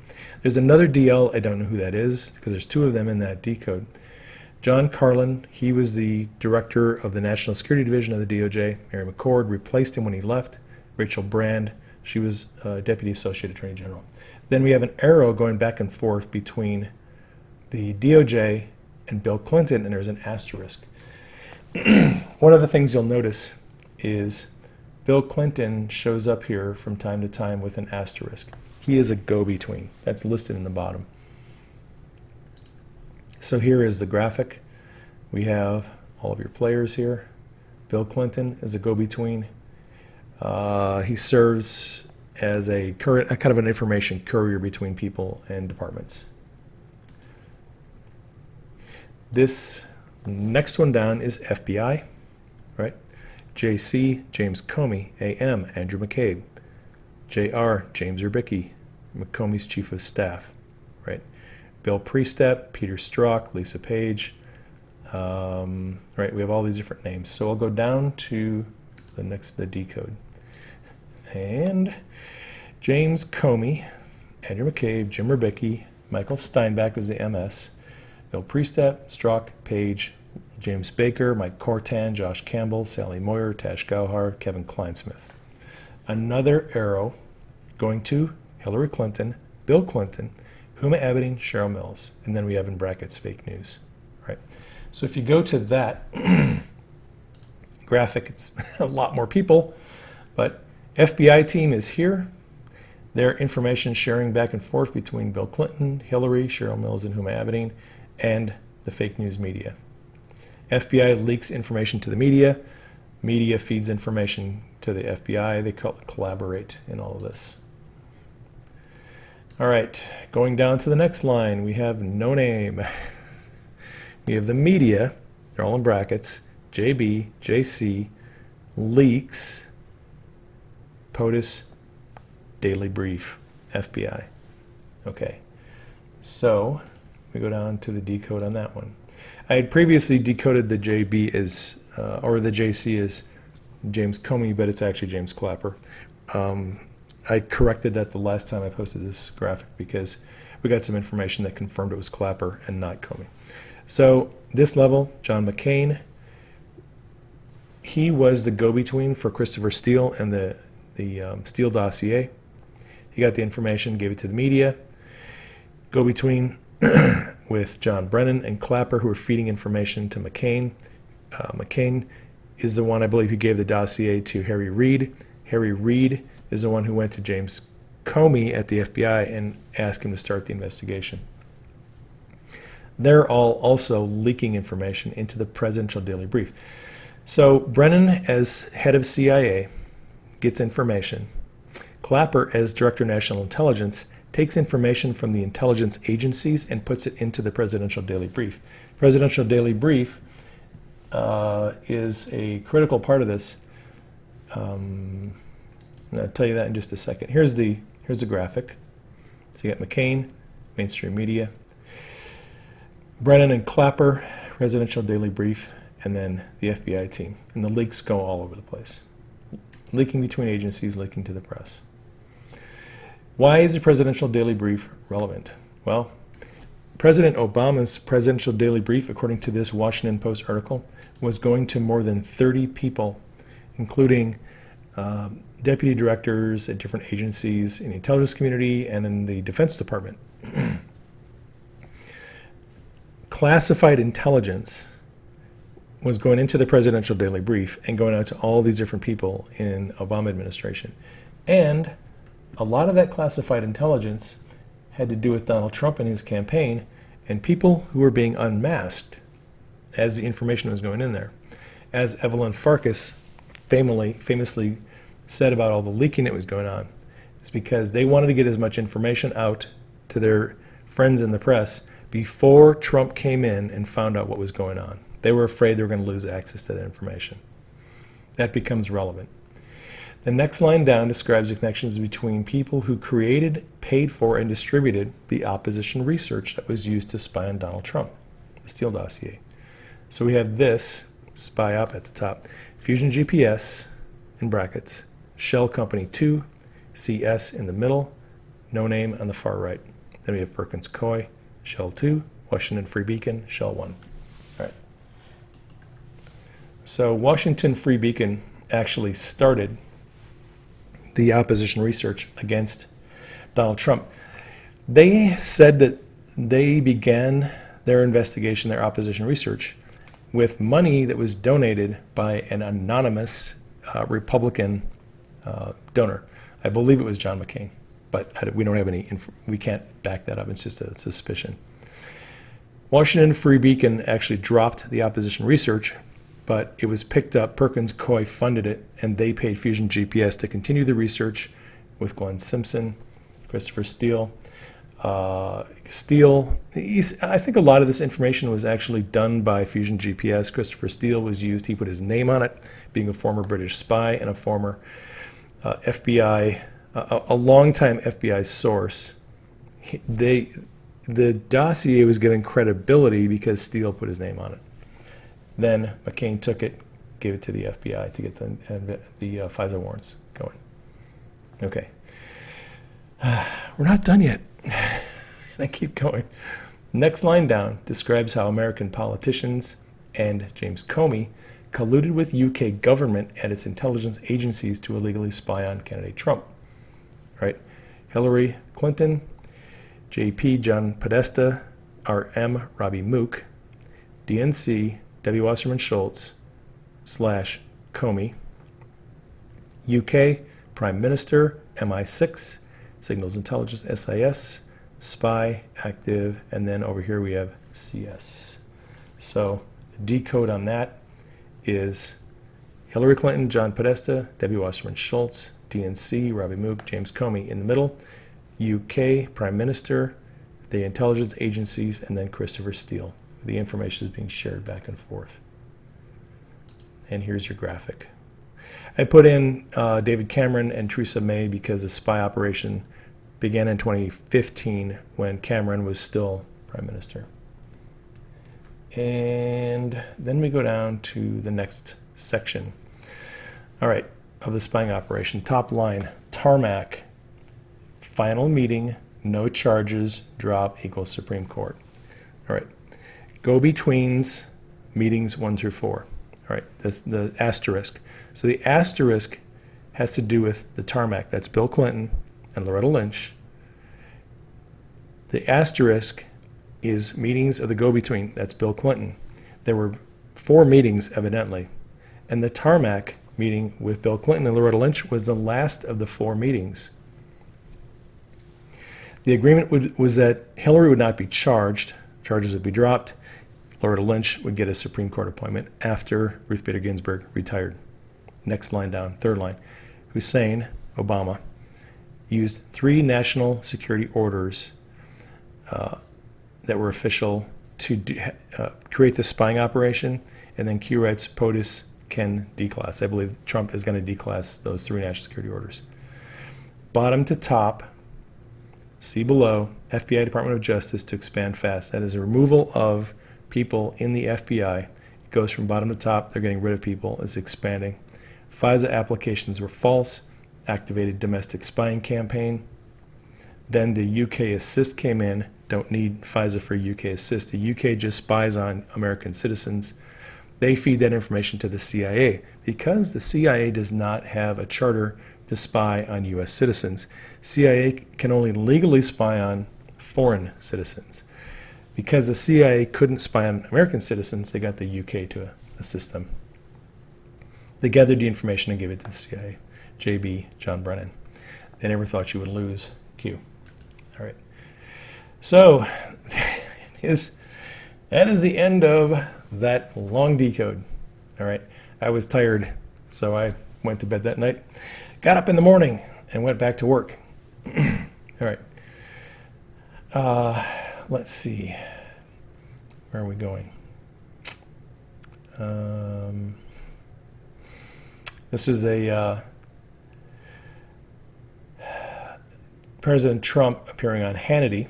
There's another DL, I don't know who that is, because there's 2 of them in that decode. John Carlin, he was the director of the National Security Division of the DOJ. Mary McCord replaced him when he left. Rachel Brand, she was Deputy Associate Attorney General. Then we have an arrow going back and forth between the DOJ and Bill Clinton, and there's an asterisk. One of the things you'll notice is Bill Clinton shows up here from time to time with an asterisk. He is a go-between. That's listed in the bottom. So here is the graphic. We have all of your players here. Bill Clinton is a go-between. He serves as a kind of an information courier between people and departments. This next one down is FBI, right? JC, James Comey. AM, Andrew McCabe. JR, James Urbicki, Comey's Chief of Staff, right? Bill Priestap, Peter Strzok, Lisa Page, right? We have all these different names. So I'll go down to the decode. And James Comey, Andrew McCabe, Jim Urbicki, Michael Steinbach was the MS, Bill Priestap, Strzok, Page, James Baker, Mike Cortan, Josh Campbell, Sally Moyer, Tash Gauhar, Kevin Kleinsmith. Another arrow going to Hillary Clinton, Bill Clinton, Huma Abedin, Cheryl Mills, and then we have in brackets fake news. Right. So if you go to that graphic, it's a lot more people, but FBI team is here. Their information sharing back and forth between Bill Clinton, Hillary, Cheryl Mills, and Huma Abedin, and the fake news media. FBI leaks information to the media. Media feeds information to the FBI. They collaborate in all of this. All right, going down to the next line, we have no name. We have the media, they're all in brackets, JB, JC, leaks, POTUS, Daily Brief, FBI. Okay, so we go down to the decode on that one. I had previously decoded the JB as, or the JC as James Comey, but it's actually James Clapper. I corrected that the last time I posted this graphic because we got some information that confirmed it was Clapper and not Comey. So this level, John McCain, he was the go-between for Christopher Steele and the Steele dossier. He got the information, gave it to the media. Go-between with John Brennan and Clapper, who were feeding information to McCain. McCain is the one, I believe, who gave the dossier to Harry Reid. Harry Reid is the one who went to James Comey at the FBI and asked him to start the investigation. They're all also leaking information into the Presidential Daily Brief. So Brennan, as head of CIA, gets information. Clapper, as Director of National Intelligence, takes information from the intelligence agencies and puts it into the Presidential Daily Brief. Presidential Daily Brief is a critical part of this. And I'll tell you that in just a second. Here's the graphic. So you got McCain, mainstream media, Brennan and Clapper, Presidential Daily Brief, and then the FBI team. And the leaks go all over the place. Leaking between agencies, leaking to the press. Why is the Presidential Daily Brief relevant? Well, President Obama's Presidential Daily Brief, according to this Washington Post article, was going to more than 30 people, including deputy directors at different agencies in the intelligence community and in the Defense Department. Classified intelligence was going into the Presidential Daily Brief and going out to all these different people in Obama administration. And a lot of that classified intelligence had to do with Donald Trump and his campaign and people who were being unmasked as the information was going in there. As Evelyn Farkas famously said about all the leaking that was going on, it's because they wanted to get as much information out to their friends in the press before Trump came in and found out what was going on. They were afraid they were going to lose access to that information. That becomes relevant. The next line down describes the connections between people who created, paid for, and distributed the opposition research that was used to spy on Donald Trump, the Steele dossier. So we have this spy op at the top, Fusion GPS in brackets, Shell Company 2, CS in the middle, no name on the far right. Then we have Perkins Coie, Shell 2, Washington Free Beacon, Shell 1. All right. So Washington Free Beacon actually started the opposition research against Donald Trump. They said that they began their investigation, their opposition research, with money that was donated by an anonymous Republican donor. I believe it was John McCain, but we don't have any, we can't back that up. It's just a suspicion. Washington Free Beacon actually dropped the opposition research, but it was picked up. Perkins Coie funded it, and they paid Fusion GPS to continue the research with Glenn Simpson, Christopher Steele. I think a lot of this information was actually done by Fusion GPS. Christopher Steele was used. He put his name on it, being a former British spy and a former FBI, a longtime FBI source. The dossier was given credibility because Steele put his name on it. Then McCain took it, gave it to the FBI to get the FISA warrants going. Okay. We're not done yet. I keep going. Next line down describes how American politicians and James Comey colluded with UK government and its intelligence agencies to illegally spy on candidate Trump. Right? Hillary Clinton, JP John Podesta, RM Robbie Mook, DNC, W. Wasserman Schultz, / Comey. UK, Prime Minister, MI6, Signals Intelligence, SIS, Spy, Active, and then over here we have CS. So the decode on that is Hillary Clinton, John Podesta, W. Wasserman Schultz, DNC, Robbie Mook, James Comey in the middle, UK, Prime Minister, the intelligence agencies, and then Christopher Steele. The information is being shared back and forth. And here's your graphic. I put in David Cameron and Theresa May because the spy operation began in 2015 when Cameron was still Prime Minister. And then we go down to the next section. All right, of the spying operation. Top line, tarmac, final meeting, no charges, drop equals Supreme Court. All right, go-betweens, meetings 1 through 4. All right, that's the asterisk. So the asterisk has to do with the tarmac. That's Bill Clinton and Loretta Lynch. The asterisk is meetings of the go-between. That's Bill Clinton. There were 4 meetings, evidently. And the tarmac meeting with Bill Clinton and Loretta Lynch was the last of the 4 meetings. The agreement was that Hillary would not be charged. Charges would be dropped. Loretta Lynch would get a Supreme Court appointment after Ruth Bader Ginsburg retired. Next line down, third line. Hussein, Obama, used 3 national security orders that were official to create the spying operation, and then Q writes POTUS can declass. I believe Trump is going to declass those 3 national security orders. Bottom to top, see below, FBI Department of Justice to expand fast. That is a removal of people in the FBI. It goes from bottom to top. They're getting rid of people. It's expanding. FISA applications were false. Activated domestic spying campaign. Then the UK assist came in. Don't need FISA for UK assist. The UK just spies on American citizens. They feed that information to the CIA because the CIA does not have a charter to spy on US citizens. CIA can only legally spy on foreign citizens. Because the CIA couldn't spy on American citizens, they got the UK to assist them. They gathered the information and gave it to the CIA. JB, John Brennan. They never thought you would lose. Q. All right. So that is the end of that long decode. All right. I was tired, so I went to bed that night. Got up in the morning and went back to work. All right. Let's see. Where are we going? This is a President Trump appearing on Hannity.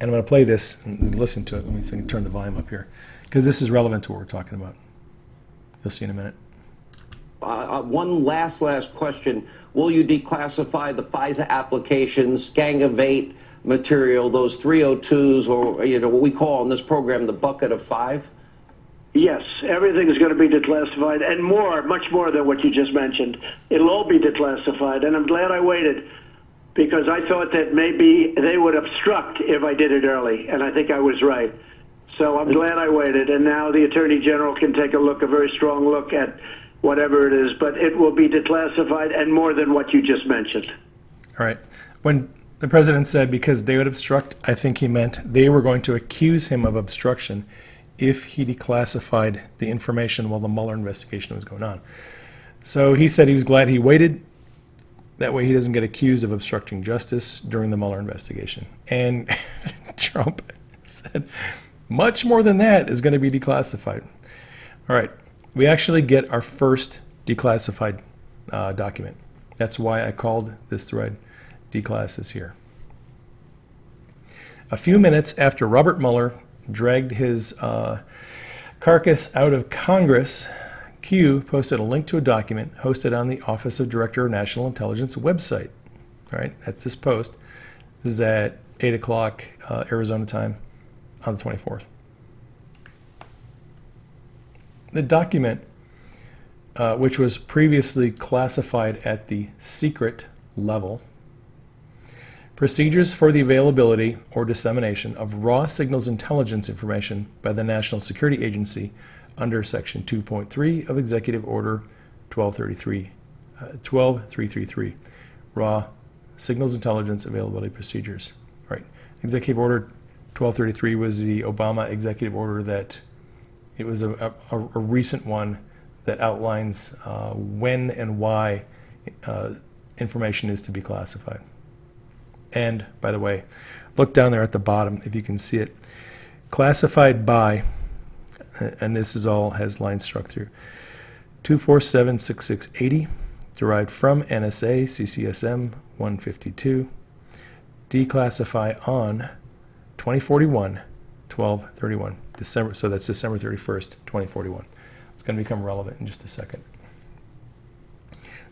And I'm going to play this and listen to it. Let me see, turn the volume up here, because this is relevant to what we're talking about. You'll see in a minute. One last question. Will you declassify the FISA applications, Gang of 8 material, those 302s, or what we call on this program the bucket of 5? Yes, everything is going to be declassified, and more, much more than what you just mentioned. It'll all be declassified, and I'm glad I waited, because I thought that maybe they would obstruct if I did it early, and I think I was right. So I'm glad I waited, and now the Attorney General can take a very strong look at whatever it is, but it will be declassified and more than what you just mentioned. All right. When the president said because they would obstruct, I think he meant they were going to accuse him of obstruction if he declassified the information while the Mueller investigation was going on. So he said he was glad he waited. That way he doesn't get accused of obstructing justice during the Mueller investigation. And Trump said much more than that is going to be declassified. All right. We actually get our first declassified document. That's why I called this thread Declass is here. A few minutes after Robert Mueller dragged his carcass out of Congress, Q posted a link to a document hosted on the Office of Director of National Intelligence website. All right, that's this post. This is at 8 o'clock Arizona time on the 24th. The document, which was previously classified at the secret level, Procedures for the availability or dissemination of raw signals intelligence information by the National Security Agency under Section 2.3 of Executive Order 12333, Raw Signals Intelligence Availability Procedures. Right. Executive Order 1233 was the Obama executive order that it was a recent one that outlines when and why information is to be classified. And, by the way, look down there at the bottom if you can see it. Classified by, and this is all has lines struck through, 2476680, derived from NSA CCSM 152, declassify on 2041-12/31, December, so that's December 31st, 2041. It's going to become relevant in just a second.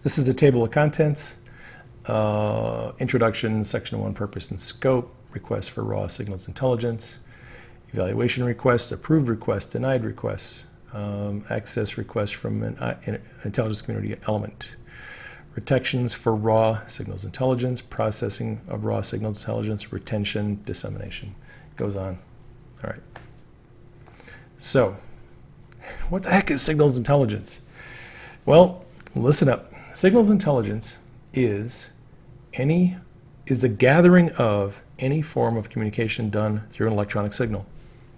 This is the table of contents. Introduction, Section 1, Purpose and Scope, requests for raw signals intelligence, evaluation requests, approved requests, denied requests, access requests from an intelligence community element, protections for raw signals intelligence, processing of raw signals intelligence, retention, dissemination. It goes on. All right. So, what the heck is signals intelligence? Well, listen up. Signals intelligence is the gathering of any form of communication done through an electronic signal.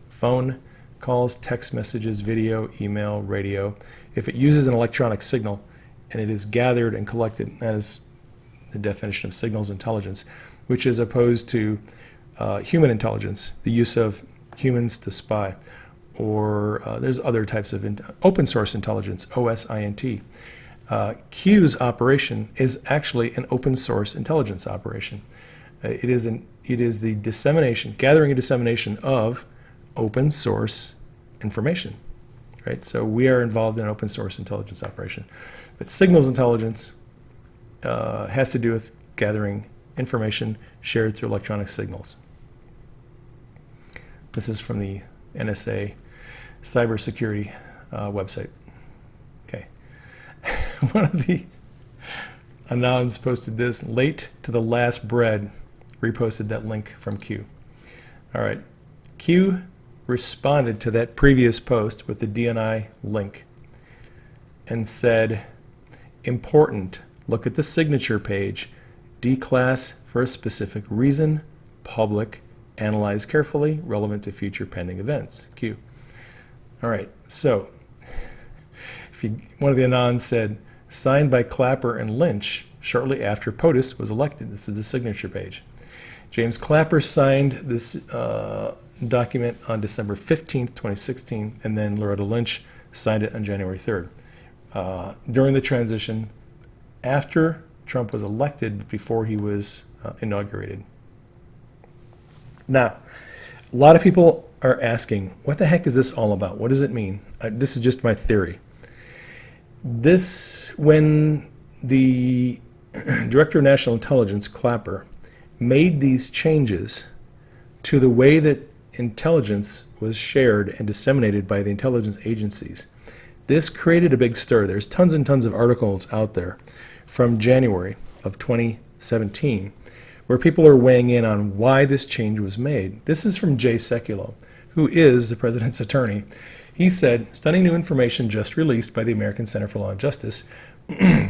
Phone calls, text messages, video, email, radio. If it uses an electronic signal and it is gathered and collected, that is the definition of signals intelligence, which is opposed to human intelligence, the use of humans to spy, or there's other types of open source intelligence, OSINT. Q's operation is actually an open source intelligence operation. It is the dissemination, gathering and dissemination of open source information, right? So we are involved in an open source intelligence operation. But signals intelligence has to do with gathering information shared through electronic signals. This is from the NSA cybersecurity website. Okay. One of the anons posted this, late to the last bread, reposted that link from Q. All right. Q responded to that previous post with the DNI link and said, important, look at the signature page, declass for a specific reason, public, analyze carefully, relevant to future pending events. Q. All right, so one of the anons said, signed by Clapper and Lynch shortly after POTUS was elected. This is the signature page. James Clapper signed this document on December 15th, 2016, and then Loretta Lynch signed it on January 3rd. During the transition, after Trump was elected, but before he was inaugurated. Now, a lot of people are asking, what the heck is this all about? What does it mean? This is just my theory. When the Director of National Intelligence, Clapper, made these changes to the way that intelligence was shared and disseminated by the intelligence agencies, this created a big stir. There's tons and tons of articles out there from January of 2017 where people are weighing in on why this change was made. This is from Jay Sekulow, who is the president's attorney. He said, stunning new information just released by the American Center for Law and Justice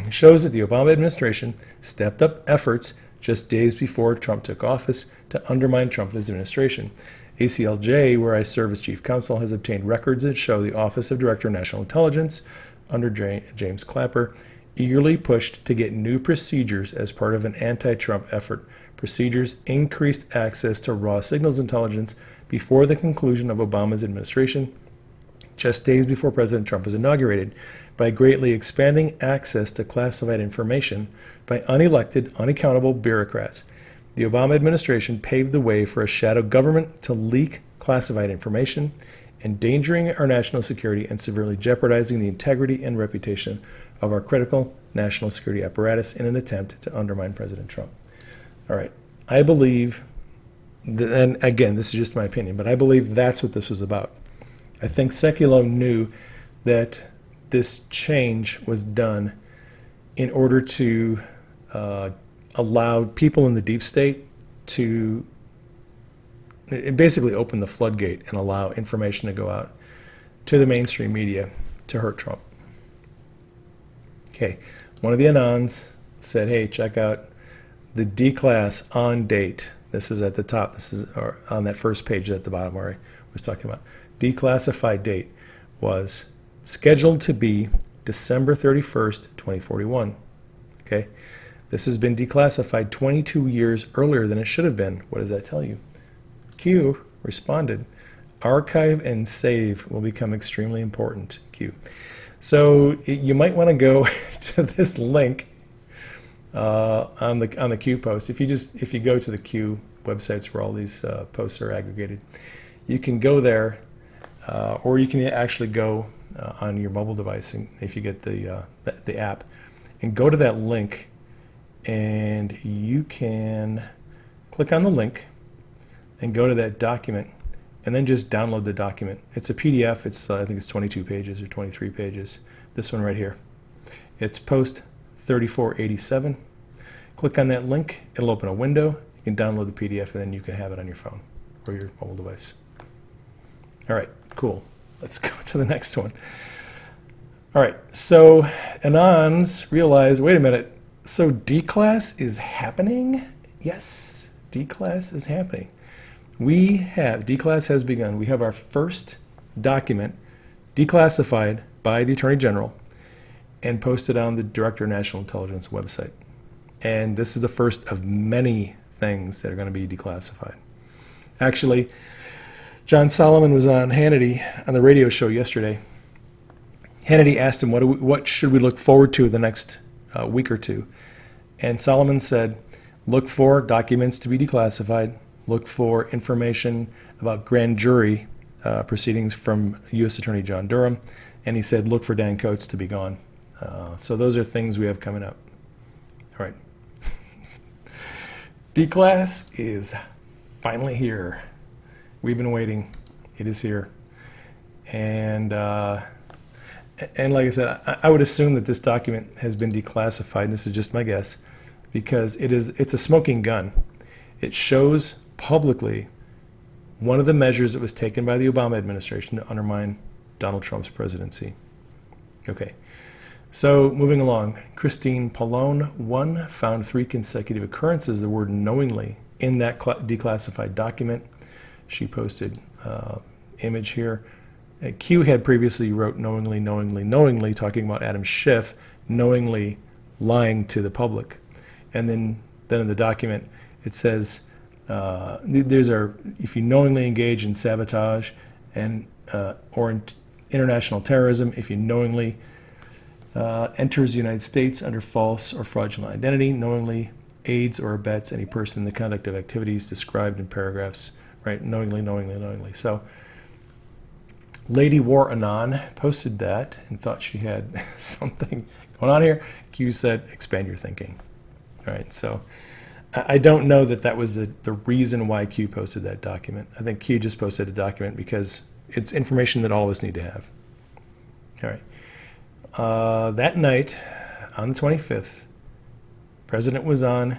shows that the Obama administration stepped up efforts just days before Trump took office to undermine Trump and his administration. ACLJ, where I serve as chief counsel, has obtained records that show the Office of Director of National Intelligence under James Clapper eagerly pushed to get new procedures as part of an anti-Trump effort. Procedures increased access to raw signals intelligence before the conclusion of Obama's administration, just days before President Trump was inaugurated, by greatly expanding access to classified information by unelected, unaccountable bureaucrats. The Obama administration paved the way for a shadow government to leak classified information, endangering our national security and severely jeopardizing the integrity and reputation of our critical national security apparatus in an attempt to undermine President Trump. All right, I believe, and again, this is just my opinion, but I believe that's what this was about. I think Sekulow knew that this change was done in order to allow people in the deep state to, it basically opened the floodgate and allow information to go out to the mainstream media to hurt Trump. Okay, one of the Anons said, hey, check out the Declass on date. This is at the top. This is on that first page at the bottom where I was talking about. Declassified date was scheduled to be December 31st, 2041. Okay, this has been declassified 22 years earlier than it should have been. What does that tell you? Q responded, archive and save will become extremely important, Q. So you might want to go to this link on the Q post. If you go to the Q websites where all these posts are aggregated, you can go there, or you can actually go on your mobile device, and if you get the app, and go to that link, and you can click on the link and go to that document, and then just download the document. It's a PDF. It's I think it's 22 pages or 23 pages. This one right here. It's post 3487. Click on that link. It'll open a window. You can download the PDF, and then you can have it on your phone or your mobile device. All right, cool. Let's go to the next one. All right, so Anons realize, wait a minute, so Declass is happening? Yes, Declass is happening. Declass has begun. We have our first document declassified by the Attorney General and posted on the Director of National Intelligence website. And this is the first of many things that are going to be declassified. Actually, John Solomon was on Hannity on the radio show yesterday. Hannity asked him, what should we look forward to the next week or two? And Solomon said, look for documents to be declassified, look for information about grand jury proceedings from U.S. Attorney John Durham, and he said, look for Dan Coates to be gone. So those are things we have coming up. All right. Declass is finally here. We've been waiting. It is here. And like I said, I would assume that this document has been declassified, and this is just my guess, because it's a smoking gun. It shows publicly one of the measures that was taken by the Obama administration to undermine Donald Trump's presidency. Okay, so moving along, Christine Pallone, 1, found 3 consecutive occurrences of the word knowingly in that declassified document. She posted image here. Q had previously wrote knowingly, knowingly, knowingly, talking about Adam Schiff knowingly lying to the public. And then in the document, it says, if you knowingly engage in sabotage and or in international terrorism, if you knowingly enters the United States under false or fraudulent identity, knowingly aids or abets any person in the conduct of activities described in paragraphs, right? Knowingly, knowingly, knowingly. So Lady War Anon posted that and thought she had something going on here. Q said, expand your thinking. All right, so I don't know that was the reason why Q posted that document. I think Q just posted a document because it's information that all of us need to have. All right. That night, on the 25th, President was on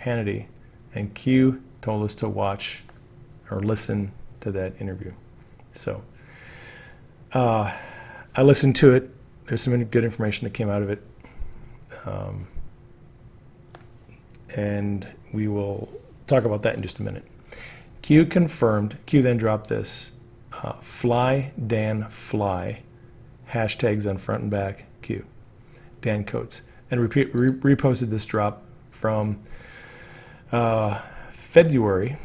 Hannity, and Q told us to watch or listen to that interview. So I listened to it. There's some good information that came out of it. And we will talk about that in just a minute. Q confirmed, Q then dropped this, fly Dan fly, hashtags on front and back, Q, Dan Coates, and reposted this drop from February.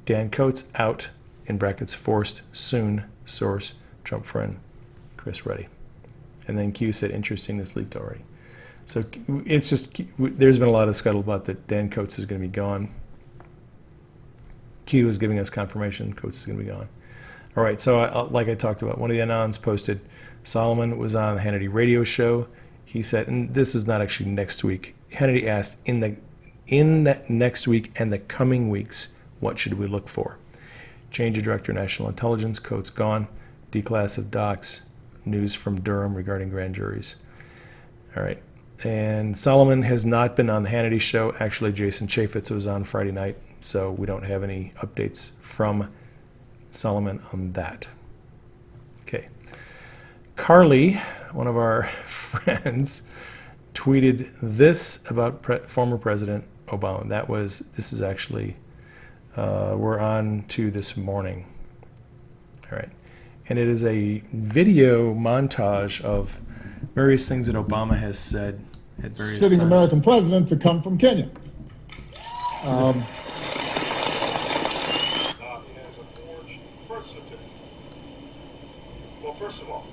Dan Coates out, in brackets, forced soon, source, Trump friend, Chris Ruddy. And then Q said, interesting, this leaked already. So it's just, there's been a lot of scuttlebutt that Dan Coates is going to be gone. Q is giving us confirmation Coates is going to be gone. All right, so like I talked about, one of the Anons posted, Solomon was on the Hannity radio show. He said, and this is not actually next week, Hannity asked, in the next week and the coming weeks, what should we look for? Change of Director of National Intelligence, Coates gone, declass of docs, news from Durham regarding grand juries. All right. And Solomon has not been on the Hannity show. Actually, Jason Chaffetz was on Friday night, so we don't have any updates from Solomon on that. Okay. Carly, one of our friends, tweeted this about former President Obama. This is actually, we're on to this morning. All right. And it is a video montage of various things that Obama has said at various sitting times. American president to come from Kenya. He has a forged birth certificate. Well, first of all,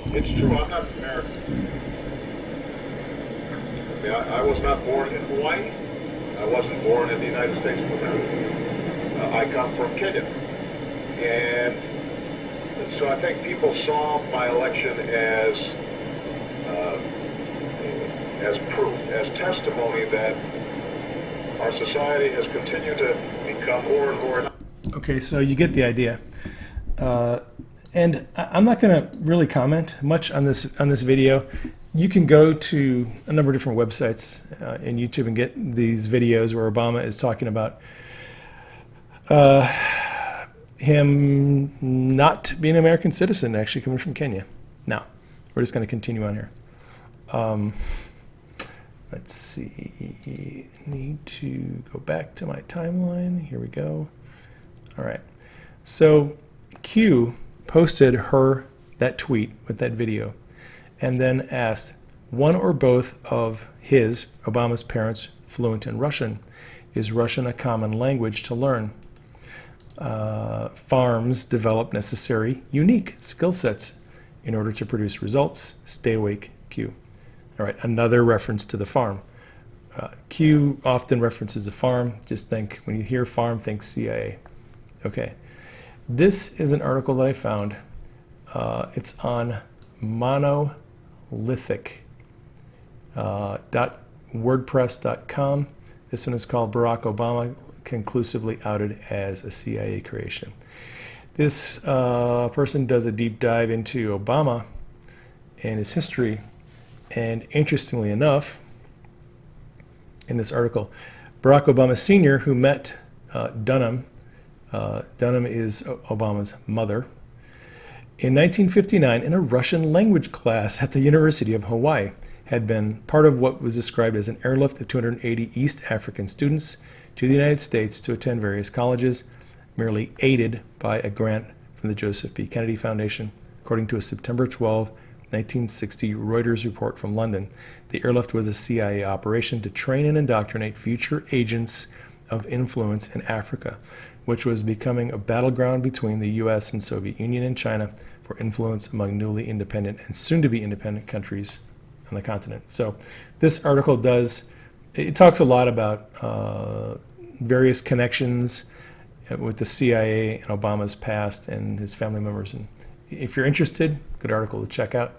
it's true, I'm not American. I mean, I was not born in Hawaii. I wasn't born in the United States of America. I come from Kenya. And so I think people saw my election as proof, as testimony that our society has continued to become more and more. Okay, so you get the idea. And I'm not going to really comment much on this video. You can go to a number of different websites in YouTube and get these videos where Obama is talking about him not being an American citizen, actually coming from Kenya. Now, we're just going to continue on here. Let's see. Need to go back to my timeline. Here we go. All right. So Q posted that tweet with that video and then asked, one or both of Obama's parents, fluent in Russian? Is Russian a common language to learn? Farms develop necessary, unique skill sets in order to produce results. Stay awake, Q. All right, another reference to the farm. Q often references the farm. Just think, when you hear farm, think CIA. Okay. This is an article that I found. It's on monolithic.wordpress.com. This one is called Barack Obama Conclusively Outed as a CIA Creation. This person does a deep dive into Obama and his history. And interestingly enough, in this article, Barack Obama Sr., who met Dunham, Dunham is Obama's mother, in 1959 in a Russian language class at the University of Hawaii, had been part of what was described as an airlift of 280 East African students to the United States to attend various colleges, merely aided by a grant from the Joseph P. Kennedy Foundation, according to a September 12, 1960 Reuters report from London. The airlift was a CIA operation to train and indoctrinate future agents of influence in Africa, which was becoming a battleground between the U.S. and Soviet Union and China for influence among newly independent and soon-to-be independent countries on the continent. So this article talks a lot about various connections with the CIA and Obama's past and his family members. And if you're interested, good article to check out.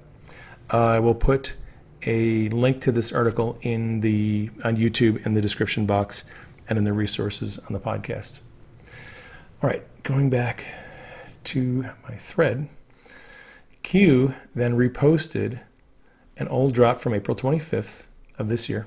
I will put a link to this article on YouTube in the description box and in the resources on the podcast. All right, going back to my thread, Q then reposted an old drop from April 25th of this year.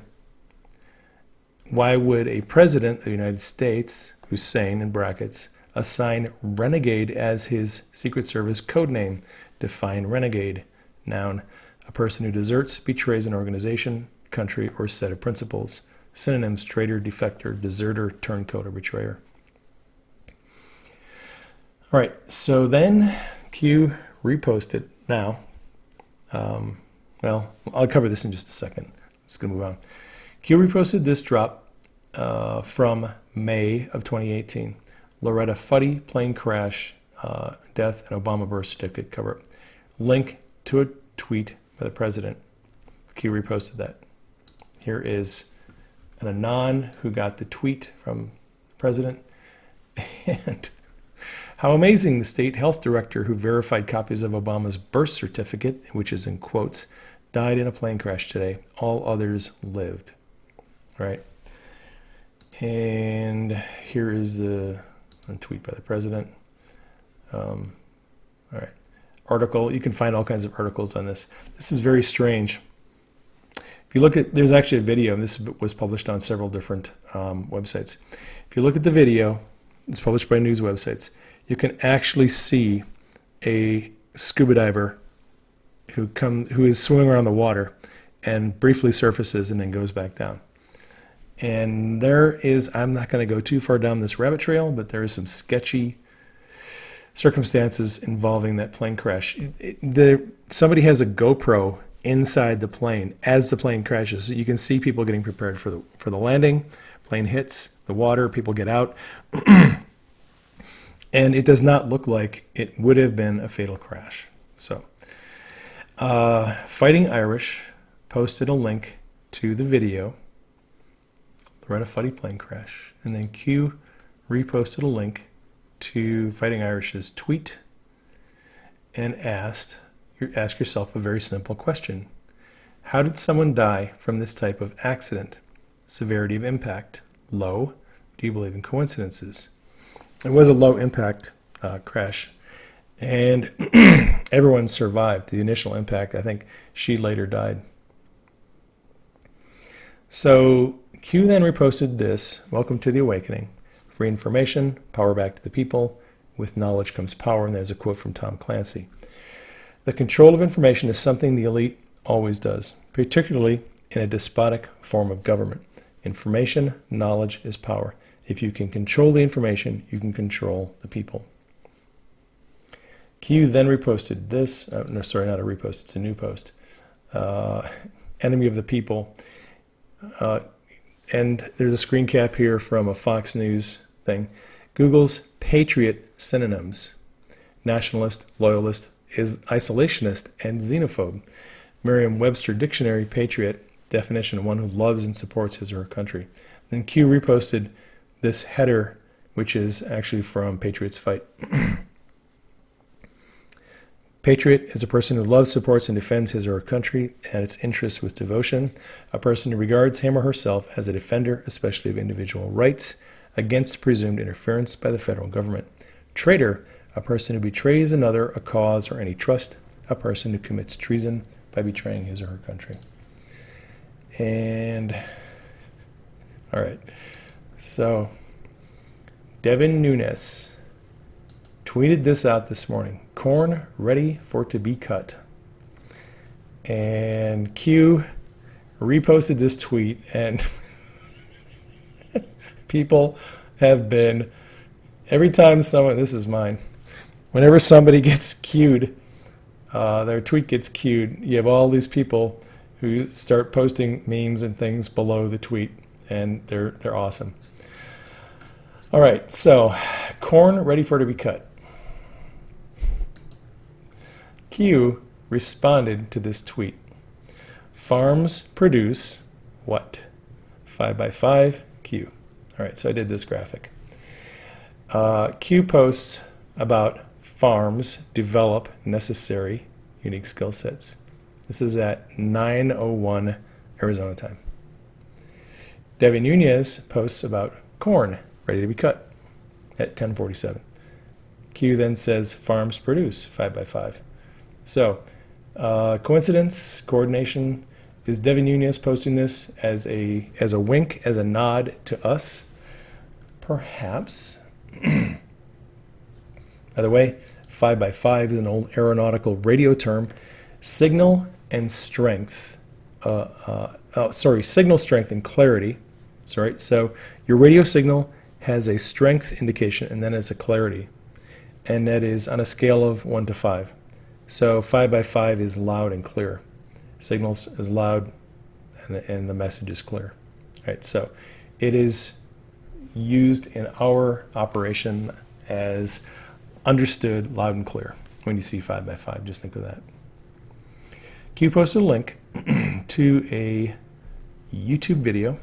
Why would a president of the United States, Hussein in brackets, assign renegade as his Secret Service code name? Define renegade. Noun, a person who deserts, betrays an organization, country, or set of principles. Synonyms, traitor, defector, deserter, turncoat, or betrayer. All right, so then Q reposted. Now, well, I'll cover this in just a second. I'm just going to move on. Q reposted this drop from May of 2018. Loretta Fuddy, plane crash, death, and Obama birth certificate cover. Link to a tweet by the president. Q reposted that. Here is an anon who got the tweet from the president. And how amazing, the state health director who verified copies of Obama's birth certificate, which is in quotes, died in a plane crash today. All others lived. Right? And here is a tweet by the president. All right. article. You can find all kinds of articles on this. This is very strange. If you look at, there's actually a video, and this was published on several different websites. If you look at the video, it's published by news websites, you can actually see a scuba diver who is swimming around the water and briefly surfaces and then goes back down. And there is, I'm not going to go too far down this rabbit trail, but there is some sketchy circumstances involving that plane crash. Somebody has a GoPro inside the plane as the plane crashes. So you can see people getting prepared for the landing. Plane hits the water, people get out. And it does not look like it would have been a fatal crash. So, Fighting Irish posted a link to the video, Loretta Fuddy plane crash, and then Q reposted a link to Fighting Irish's tweet and ask yourself a very simple question. How did someone die from this type of accident? Severity of impact, low. Do you believe in coincidences? It was a low impact crash, and everyone survived the initial impact. I think she later died. So Q then reposted this: welcome to the awakening. Free information, power back to the people. With knowledge comes power. And there's a quote from Tom Clancy. The control of information is something the elite always does, particularly in a despotic form of government. Information, knowledge is power. If you can control the information, you can control the people. Q then reposted this. No, sorry, not a repost. It's a new post. Enemy of the people. And there's a screen cap here from a Fox News thing. Google's patriot synonyms: nationalist, loyalist, is isolationist, and xenophobe. Merriam-Webster Dictionary: patriot, definition: one who loves and supports his or her country. Then Q reposted this header, which is actually from Patriots Fight. Patriot is a person who loves, supports, and defends his or her country and its interests with devotion. A person who regards him or herself as a defender, especially of individual rights, against presumed interference by the federal government. Traitor, a person who betrays another, a cause, or any trust. A person who commits treason by betraying his or her country. And, all right. So, Devin Nunes tweeted this out this morning. Corn ready for to be cut. And Q reposted this tweet, and people have been, every time someone, this is mine, whenever somebody gets queued, their tweet gets queued, you have all these people who start posting memes and things below the tweet, and they're awesome. All right, so corn ready for to be cut. Q responded to this tweet. Farms produce what? 5x5 Q. All right, so I did this graphic. Q posts about farms develop necessary unique skill sets. This is at 9:01 Arizona time. Devin Nunes posts about corn ready to be cut at 10:47. Q then says farms produce 5x5. So, coincidence, coordination. Is Devin Nunes posting this as a wink, as a nod to us? Perhaps. By the way, 5x5 is an old aeronautical radio term. Signal and strength. Signal strength and clarity. Sorry. So your radio signal has a strength indication and then has a clarity, and that is on a scale of 1 to 5. So 5x5 is loud and clear. Signals is loud, and the message is clear. All right, so it is used in our operation as understood, loud and clear. When you see 5x5, just think of that. Q posted a link to a YouTube video,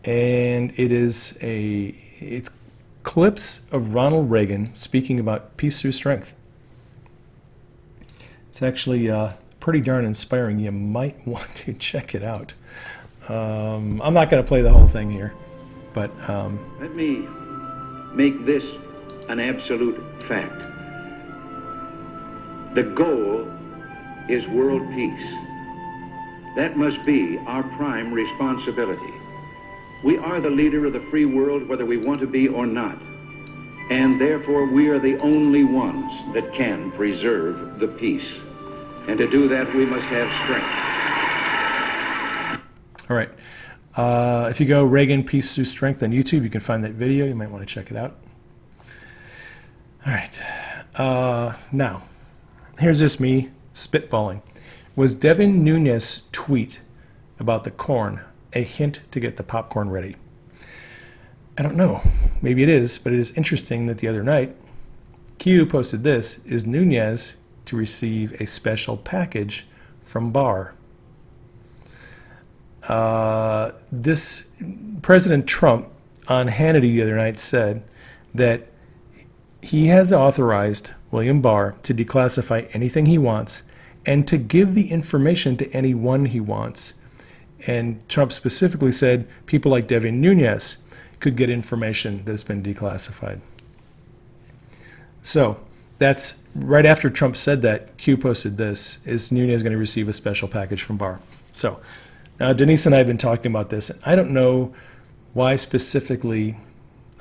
and it's clips of Ronald Reagan speaking about peace through strength. It's actually pretty darn inspiring. You might want to check it out. I'm not going to play the whole thing here, but let me make this an absolute fact. The goal is world peace. That must be our prime responsibility. We are the leader of the free world whether we want to be or not. And therefore we are the only ones that can preserve the peace. And to do that we must have strength. All right. If you go Reagan Peace Through Strength on YouTube, you can find that video. You might want to check it out. All right. Now, here's just me spitballing. Was Devin Nunes' tweet about the corn a hint to get the popcorn ready? I don't know. Maybe it is, but it is interesting that the other night, Q posted this: is Nunes to receive a special package from Barr? This President Trump on Hannity the other night said that he has authorized William Barr to declassify anything he wants and to give the information to anyone he wants. And Trump specifically said people like Devin Nunes could get information that's been declassified. So that's right after Trump said that, Q posted this: is Nunes going to receive a special package from Barr? So now Denise and I have been talking about this. I don't know why specifically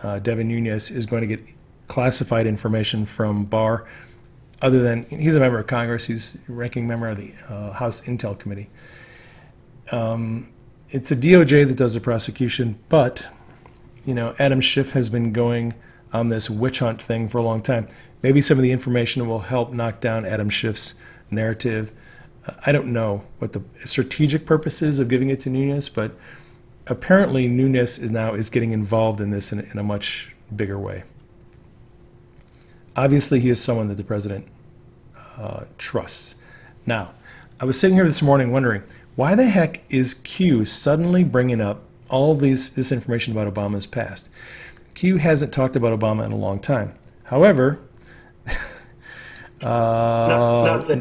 Devin Nunes is going to get classified information from Barr, other than he's a member of Congress. He's a ranking member of the House Intel Committee. It's a DOJ that does the prosecution, but you know, Adam Schiff has been going on this witch hunt thing for a long time. Maybe some of the information will help knock down Adam Schiff's narrative. I don't know what the strategic purpose is of giving it to Nunes, but apparently Nunes is getting involved in this in a much bigger way. Obviously, he is someone that the president trusts. Now, I was sitting here this morning wondering, why the heck is Q suddenly bringing up all this information about Obama's past? Q hasn't talked about Obama in a long time. However,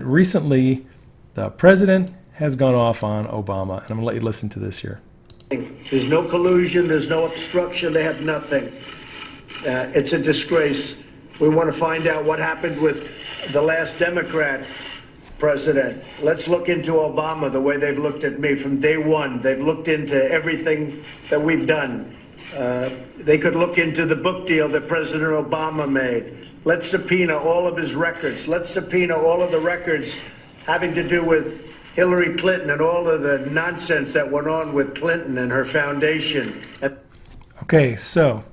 recently the president has gone off on Obama, and I'm going to let you listen to this here. There's no collusion, there's no obstruction, they have nothing. It's a disgrace. We want to find out what happened with the last Democrat president. Let's look into Obama the way they've looked at me from day one. They've looked into everything that we've done. They could look into the book deal that President Obama made. Let's subpoena all of his records. Let's subpoena all of the records having to do with Hillary Clinton and all of the nonsense that went on with Clinton and her foundation. Okay, so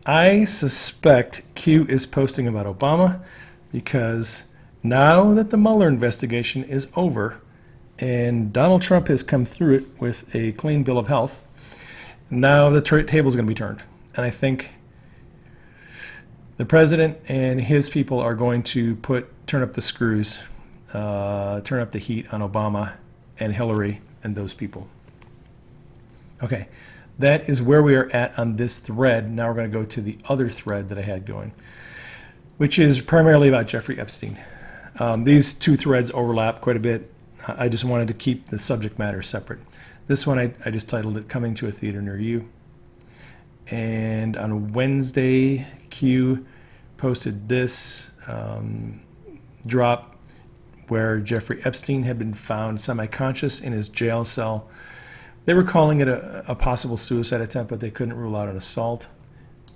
I suspect Q is posting about Obama because now that the Mueller investigation is over and Donald Trump has come through it with a clean bill of health, now the table is going to be turned. And I think the president and his people are going to turn up the screws, turn up the heat on Obama and Hillary and those people. Okay, that is where we are at on this thread. Now we're going to go to the other thread that I had going, which is primarily about Jeffrey Epstein. These two threads overlap quite a bit. I just wanted to keep the subject matter separate. This one I just titled it Coming to a Theater Near You. And on Wednesday, Q posted this drop where Jeffrey Epstein had been found semi-conscious in his jail cell. They were calling it a possible suicide attempt, but they couldn't rule out an assault.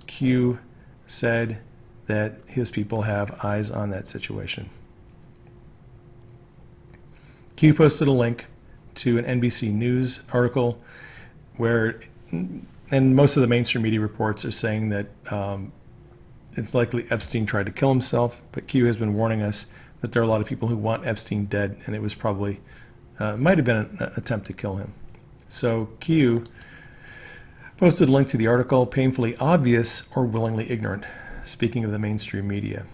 Q said that his people have eyes on that situation. Q posted a link to an NBC News article where, and most of the mainstream media reports are saying that it's likely Epstein tried to kill himself, but Q has been warning us that there are a lot of people who want Epstein dead, and it was probably, might have been an attempt to kill him. So Q posted a link to the article, Painfully Obvious or Willingly Ignorant, speaking of the mainstream media.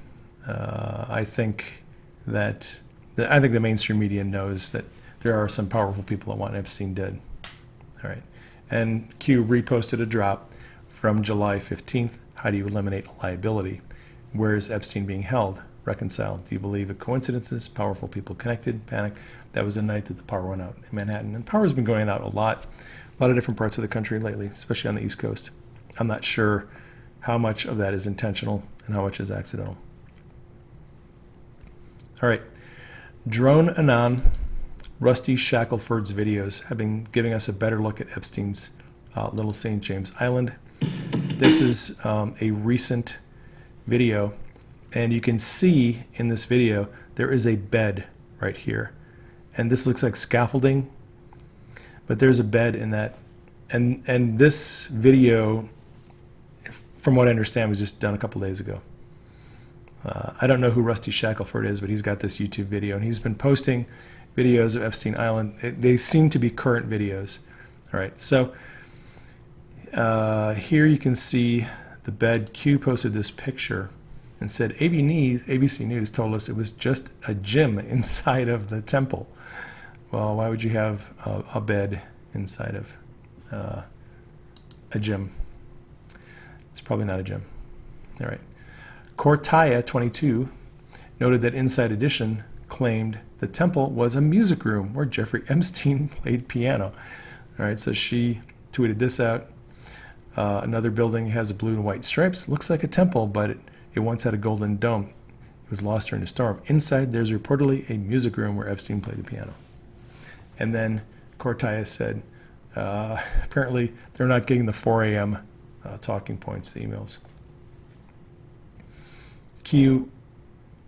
I think the mainstream media knows that there are some powerful people that want Epstein dead. All right. And Q reposted a drop from July 15th. How do you eliminate liability? Where is Epstein being held? Reconciled. Do you believe it coincidences? Powerful people connected? Panic? That was the night that the power went out in Manhattan. And power has been going out a lot of different parts of the country lately, especially on the East Coast. I'm not sure how much of that is intentional and how much is accidental. All right. Drone Anon, Rusty Shackelford's videos have been giving us a better look at Epstein's Little St. James Island. This is a recent video, and you can see in this video there is a bed right here, and this looks like scaffolding, but there's a bed in that, and this video, from what I understand, was just done a couple days ago. I don't know who Rusty Shackelford is, but he's got this YouTube video, and he's been posting videos of Epstein Island. They seem to be current videos. All right, so here you can see the bed. Q posted this picture and said, ABC News told us it was just a gym inside of the temple. Well, why would you have a bed inside of a gym? It's probably not a gym. All right. Cortaya 22 noted that Inside Edition claimed the temple was a music room where Jeffrey Epstein played piano. All right, so she tweeted this out. Another building has blue and white stripes. Looks like a temple, but it once had a golden dome. It was lost during a storm. Inside, there's reportedly a music room where Epstein played the piano. And then Cortaya said, apparently they're not getting the 4 a.m. Talking points, the emails. Q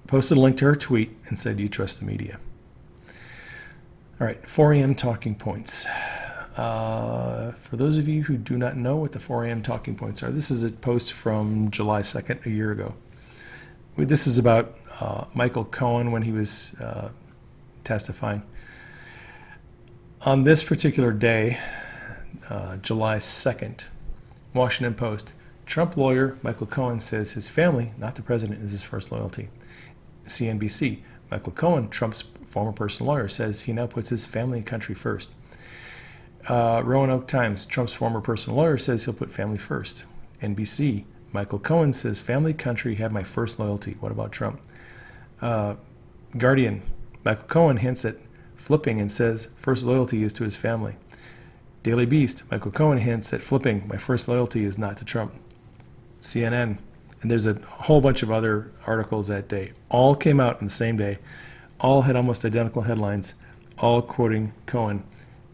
posted a link to her tweet and said, "Do you trust the media?" All right, 4 a.m. talking points. For those of you who do not know what the 4 a.m. talking points are, this is a post from July 2nd, a year ago. This is about Michael Cohen when he was testifying. On this particular day, July 2nd, Washington Post, Trump lawyer Michael Cohen says his family, not the president, is his first loyalty. CNBC, Michael Cohen, Trump's former personal lawyer, says he now puts his family and country first. Roanoke Times, Trump's former personal lawyer, says he'll put family first. NBC, Michael Cohen says family, country have my first loyalty. What about Trump? Guardian, Michael Cohen hints at flipping and says first loyalty is to his family. Daily Beast, Michael Cohen hints at flipping. My first loyalty is not to Trump. CNN, and there's a whole bunch of other articles that day. All came out on the same day. All had almost identical headlines, all quoting Cohen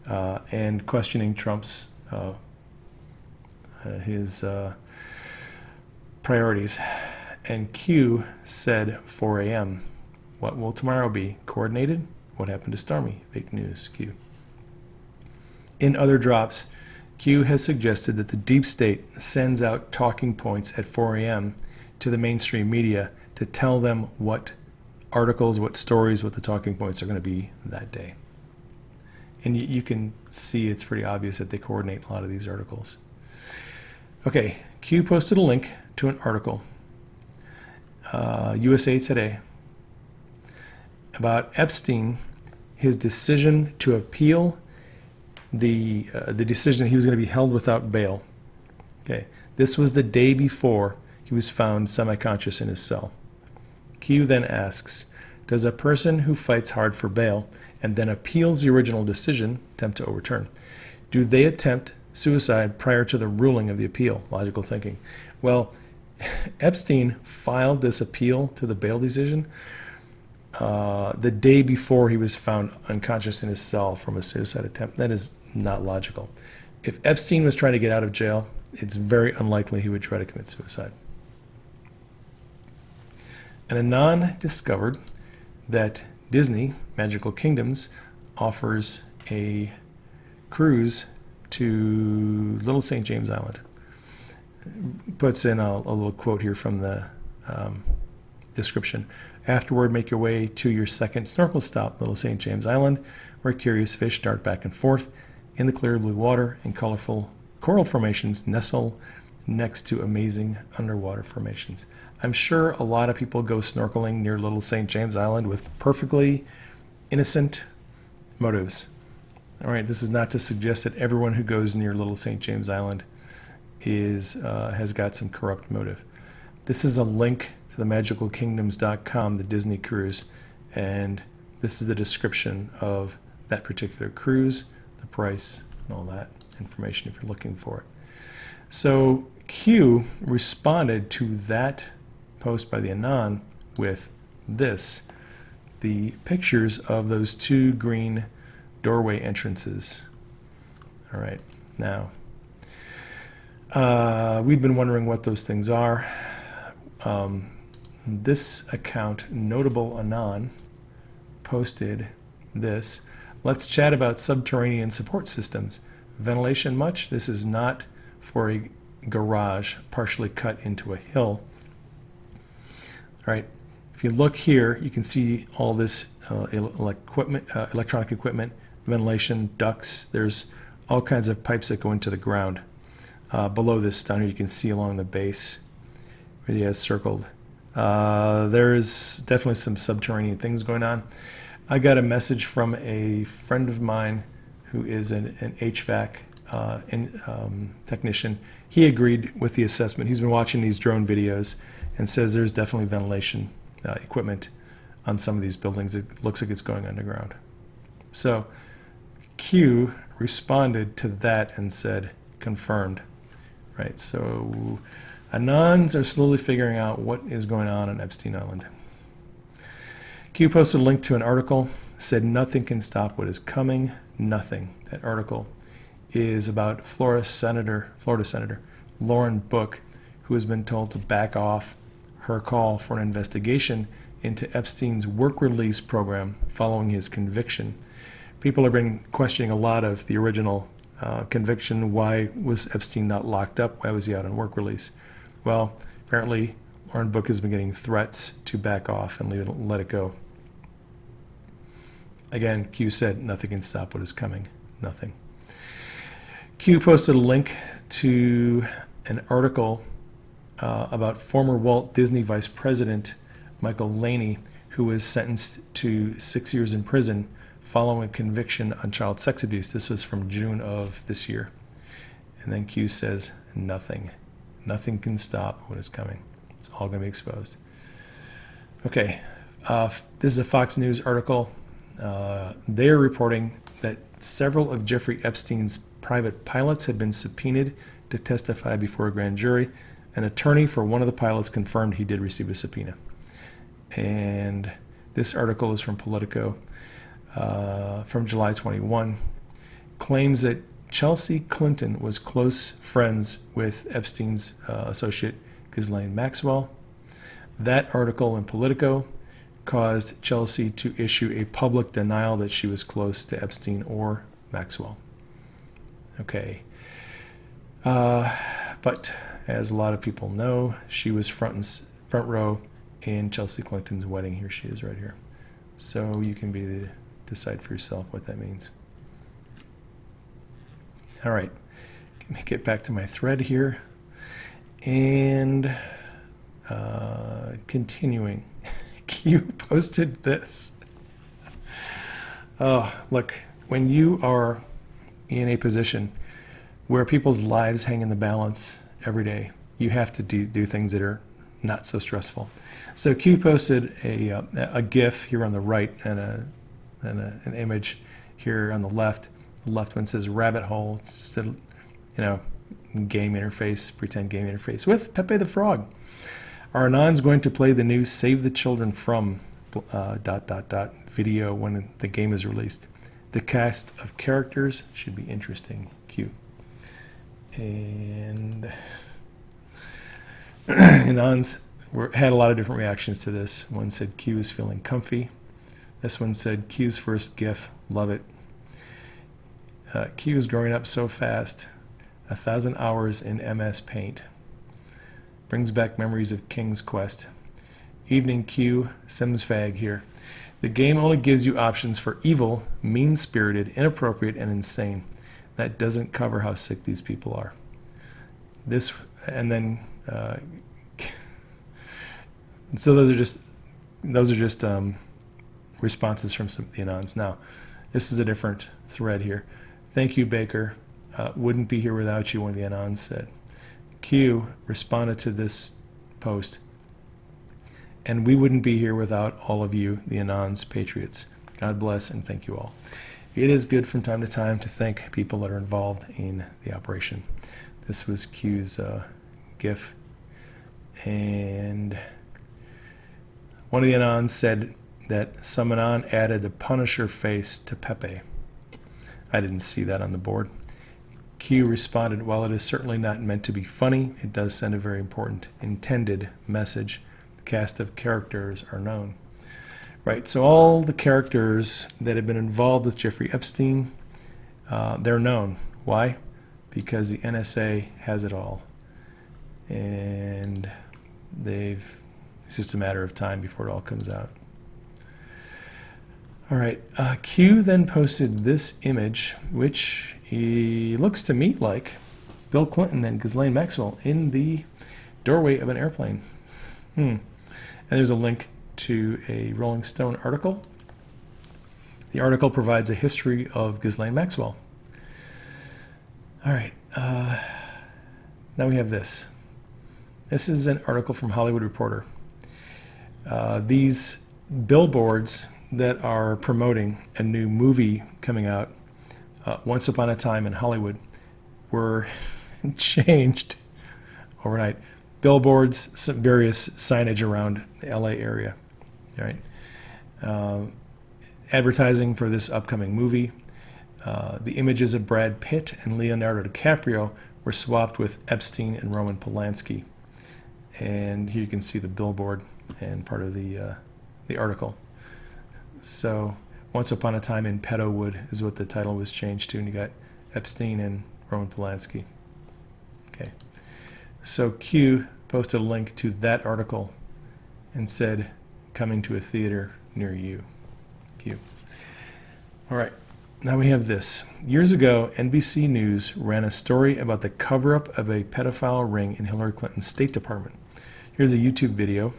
and questioning Trump's his priorities. And Q said 4 a.m. What will tomorrow be? Coordinated? What happened to Stormy? Fake news. Q. In other drops, Q has suggested that the deep state sends out talking points at 4 a.m. to the mainstream media to tell them what articles, what stories, what the talking points are going to be that day. And you can see it's pretty obvious that they coordinate a lot of these articles. Okay, Q posted a link to an article, USA Today, about Epstein, his decision to appeal the decision that he was going to be held without bail. Okay, this was the day before he was found semi-conscious in his cell. Q then asks, does a person who fights hard for bail and then appeals the original decision attempt to overturn? Do they attempt suicide prior to the ruling of the appeal? Logical thinking. Well, Epstein filed this appeal to the bail decision the day before he was found unconscious in his cell from a suicide attempt. That is not logical. If Epstein was trying to get out of jail, it's very unlikely he would try to commit suicide. And Anon discovered that Disney, Magical Kingdoms, offers a cruise to Little St. James Island. Puts in a little quote here from the description. Afterward, make your way to your second snorkel stop, Little St. James Island, where curious fish dart back and forth in the clear blue water, and colorful coral formations nestle next to amazing underwater formations. I'm sure a lot of people go snorkeling near Little St. James Island with perfectly innocent motives. All right, this is not to suggest that everyone who goes near Little St. James Island has got some corrupt motive. This is a link to the magicalkingdoms.com, the Disney cruise, and this is the description of that particular cruise, the price, and all that information if you're looking for it. So Q responded to that post by the Anon with this. the pictures of those two green doorway entrances. All right, now, we've been wondering what those things are. This account, Notable Anon, posted this. Let's chat about subterranean support systems. Ventilation much? This is not for a garage partially cut into a hill. All right, if you look here, you can see all this electronic equipment, ventilation, ducts. There's all kinds of pipes that go into the ground. Below this down here, you can see along the base where he has circled. There is definitely some subterranean things going on. I got a message from a friend of mine who is an HVAC technician. He agreed with the assessment. He's been watching these drone videos and says there's definitely ventilation equipment on some of these buildings. It looks like it's going underground. So Q responded to that and said, confirmed. Right, so Anons are slowly figuring out what is going on Epstein Island. Q posted a link to an article, said nothing can stop what is coming, nothing. That article is about Florida Senator Lauren Book, who has been told to back off her call for an investigation into Epstein's work release program following his conviction. People have been questioning a lot of the original conviction. Why was Epstein not locked up? Why was he out on work release? Well, apparently Lauren Book has been getting threats to back off and let it go. Again, Q said nothing can stop what is coming. Nothing. Q posted a link to an article about former Walt Disney Vice President Michael Laney, who was sentenced to 6 years in prison following a conviction on child sex abuse. This was from June of this year. And then Q says nothing. Nothing can stop what is coming. It's all going to be exposed. Okay, this is a Fox News article. They are reporting that several of Jeffrey Epstein's private pilots had been subpoenaed to testify before a grand jury. An attorney for one of the pilots confirmed he did receive a subpoena. And this article is from Politico from July 21. Claims that Chelsea Clinton was close friends with Epstein's associate Ghislaine Maxwell. That article in Politico caused Chelsea to issue a public denial that she was close to Epstein or Maxwell. Okay. But as a lot of people know, she was front row in Chelsea Clinton's wedding. Here she is right here. So you can decide for yourself what that means. All right. Let me get back to my thread here. And continuing. Q posted this. Oh, look, when you are in a position where people's lives hang in the balance every day, you have to do things that are not so stressful. So Q posted a GIF here on the right and an image here on the left. The left one says rabbit hole. It's just a, game interface, pretend game interface with Pepe the Frog. Are Anons going to play the new Save the Children from ... video when the game is released? The cast of characters should be interesting. Q. And Anons had a lot of different reactions to this. One said Q is feeling comfy. This one said Q's first GIF, love it. Q is growing up so fast. 1,000 hours in MS Paint. Brings back memories of King's Quest. Evening Q, Sims Fag here. The game only gives you options for evil, mean-spirited, inappropriate, and insane. That doesn't cover how sick these people are. This, and then, so those are just responses from some of the Anons. Now, this is a different thread here. Thank you, Baker. Wouldn't be here without you, one of the Anons said. Q responded to this post, and we wouldn't be here without all of you, the Anons patriots. God bless and thank you all. It is good from time to time to thank people that are involved in the operation. This was Q's GIF, and one of the Anons said that Samanon added the Punisher face to Pepe. I didn't see that on the board. Q responded, while it is certainly not meant to be funny, it does send a very important intended message. The cast of characters are known. Right, so all the characters that have been involved with Jeffrey Epstein, they're known. Why? Because the NSA has it all. And it's just a matter of time before it all comes out. All right, Q then posted this image, which he looks to me like Bill Clinton and Ghislaine Maxwell in the doorway of an airplane. And there's a link to a Rolling Stone article. The article provides a history of Ghislaine Maxwell. All right, now we have this. This is an article from Hollywood Reporter. These billboards that are promoting a new movie coming out, Once Upon a Time in Hollywood, were changed overnight. Billboards, some various signage around the LA area. All right. Advertising for this upcoming movie. The images of Brad Pitt and Leonardo DiCaprio were swapped with Epstein and Roman Polanski. And here you can see the billboard and part of the article. So, Once Upon a Time in Pedowood is what the title was changed to, and you got Epstein and Roman Polanski. Okay. So Q posted a link to that article and said, coming to a theater near you. Q. All right. Now we have this. Years ago, NBC News ran a story about the cover-up of a pedophile ring in Hillary Clinton's State Department. Here's a YouTube video.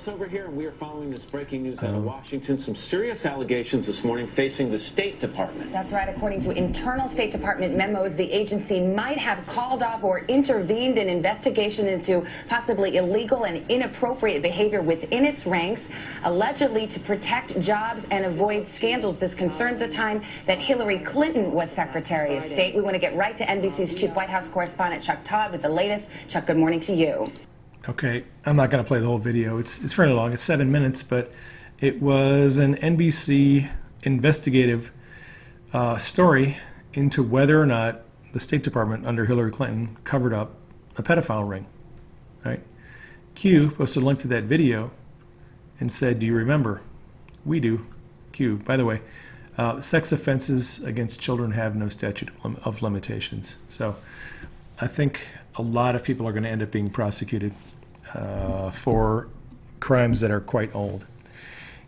Over here, and we are following this breaking news out of Washington. Some serious allegations this morning facing the State Department. That's right. According to internal State Department memos, the agency might have called off or intervened in investigation into possibly illegal and inappropriate behavior within its ranks, allegedly to protect jobs and avoid scandals. This concerns the time that Hillary Clinton was Secretary of State. We want to get right to NBC's chief White House correspondent, Chuck Todd, with the latest. Chuck, good morning to you. Okay, I'm not going to play the whole video. It's fairly long. It's 7 minutes, but it was an NBC investigative story into whether or not the State Department under Hillary Clinton covered up a pedophile ring. Right? Q posted a link to that video and said, "Do you remember?" We do. Q. By the way, sex offenses against children have no statute of limitations. So I think a lot of people are going to end up being prosecuted for crimes that are quite old.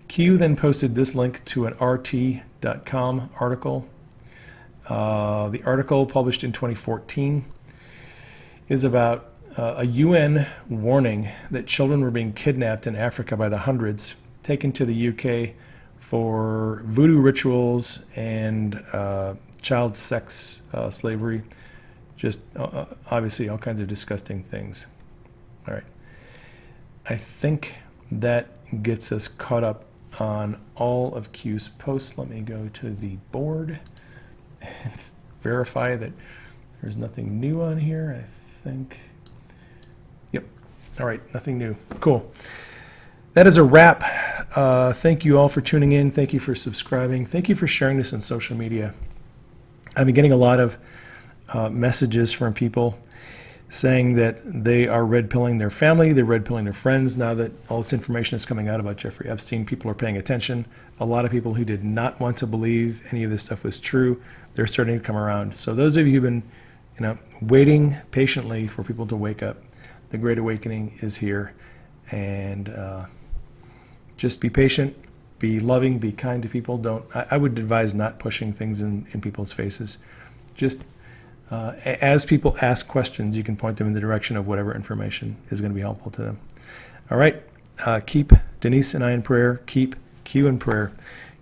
Q then posted this link to an RT.com article. The article, published in 2014, is about a UN warning that children were being kidnapped in Africa by the hundreds, taken to the UK for voodoo rituals and child sex slavery. Just obviously all kinds of disgusting things. All right. I think that gets us caught up on all of Q's posts. Let me go to the board and verify that there's nothing new on here. I think. Yep. All right. Nothing new. Cool. That is a wrap. Thank you all for tuning in. Thank you for subscribing. Thank you for sharing this on social media. I've been getting a lot of messages from people saying that they are red-pilling their family, they're red-pilling their friends. Now that all this information is coming out about Jeffrey Epstein, people are paying attention. A lot of people who did not want to believe any of this stuff was true, they're starting to come around. So those of you who've been, waiting patiently for people to wake up, the Great Awakening is here. And just be patient, be loving, be kind to people. I would advise not pushing things in people's faces. Just as people ask questions, you can point them in the direction of whatever information is going to be helpful to them. All right. Keep Denise and I in prayer. Keep Q in prayer.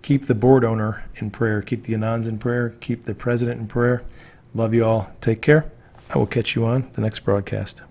Keep the board owner in prayer. Keep the Anons in prayer. Keep the president in prayer. Love you all. Take care. I will catch you on the next broadcast.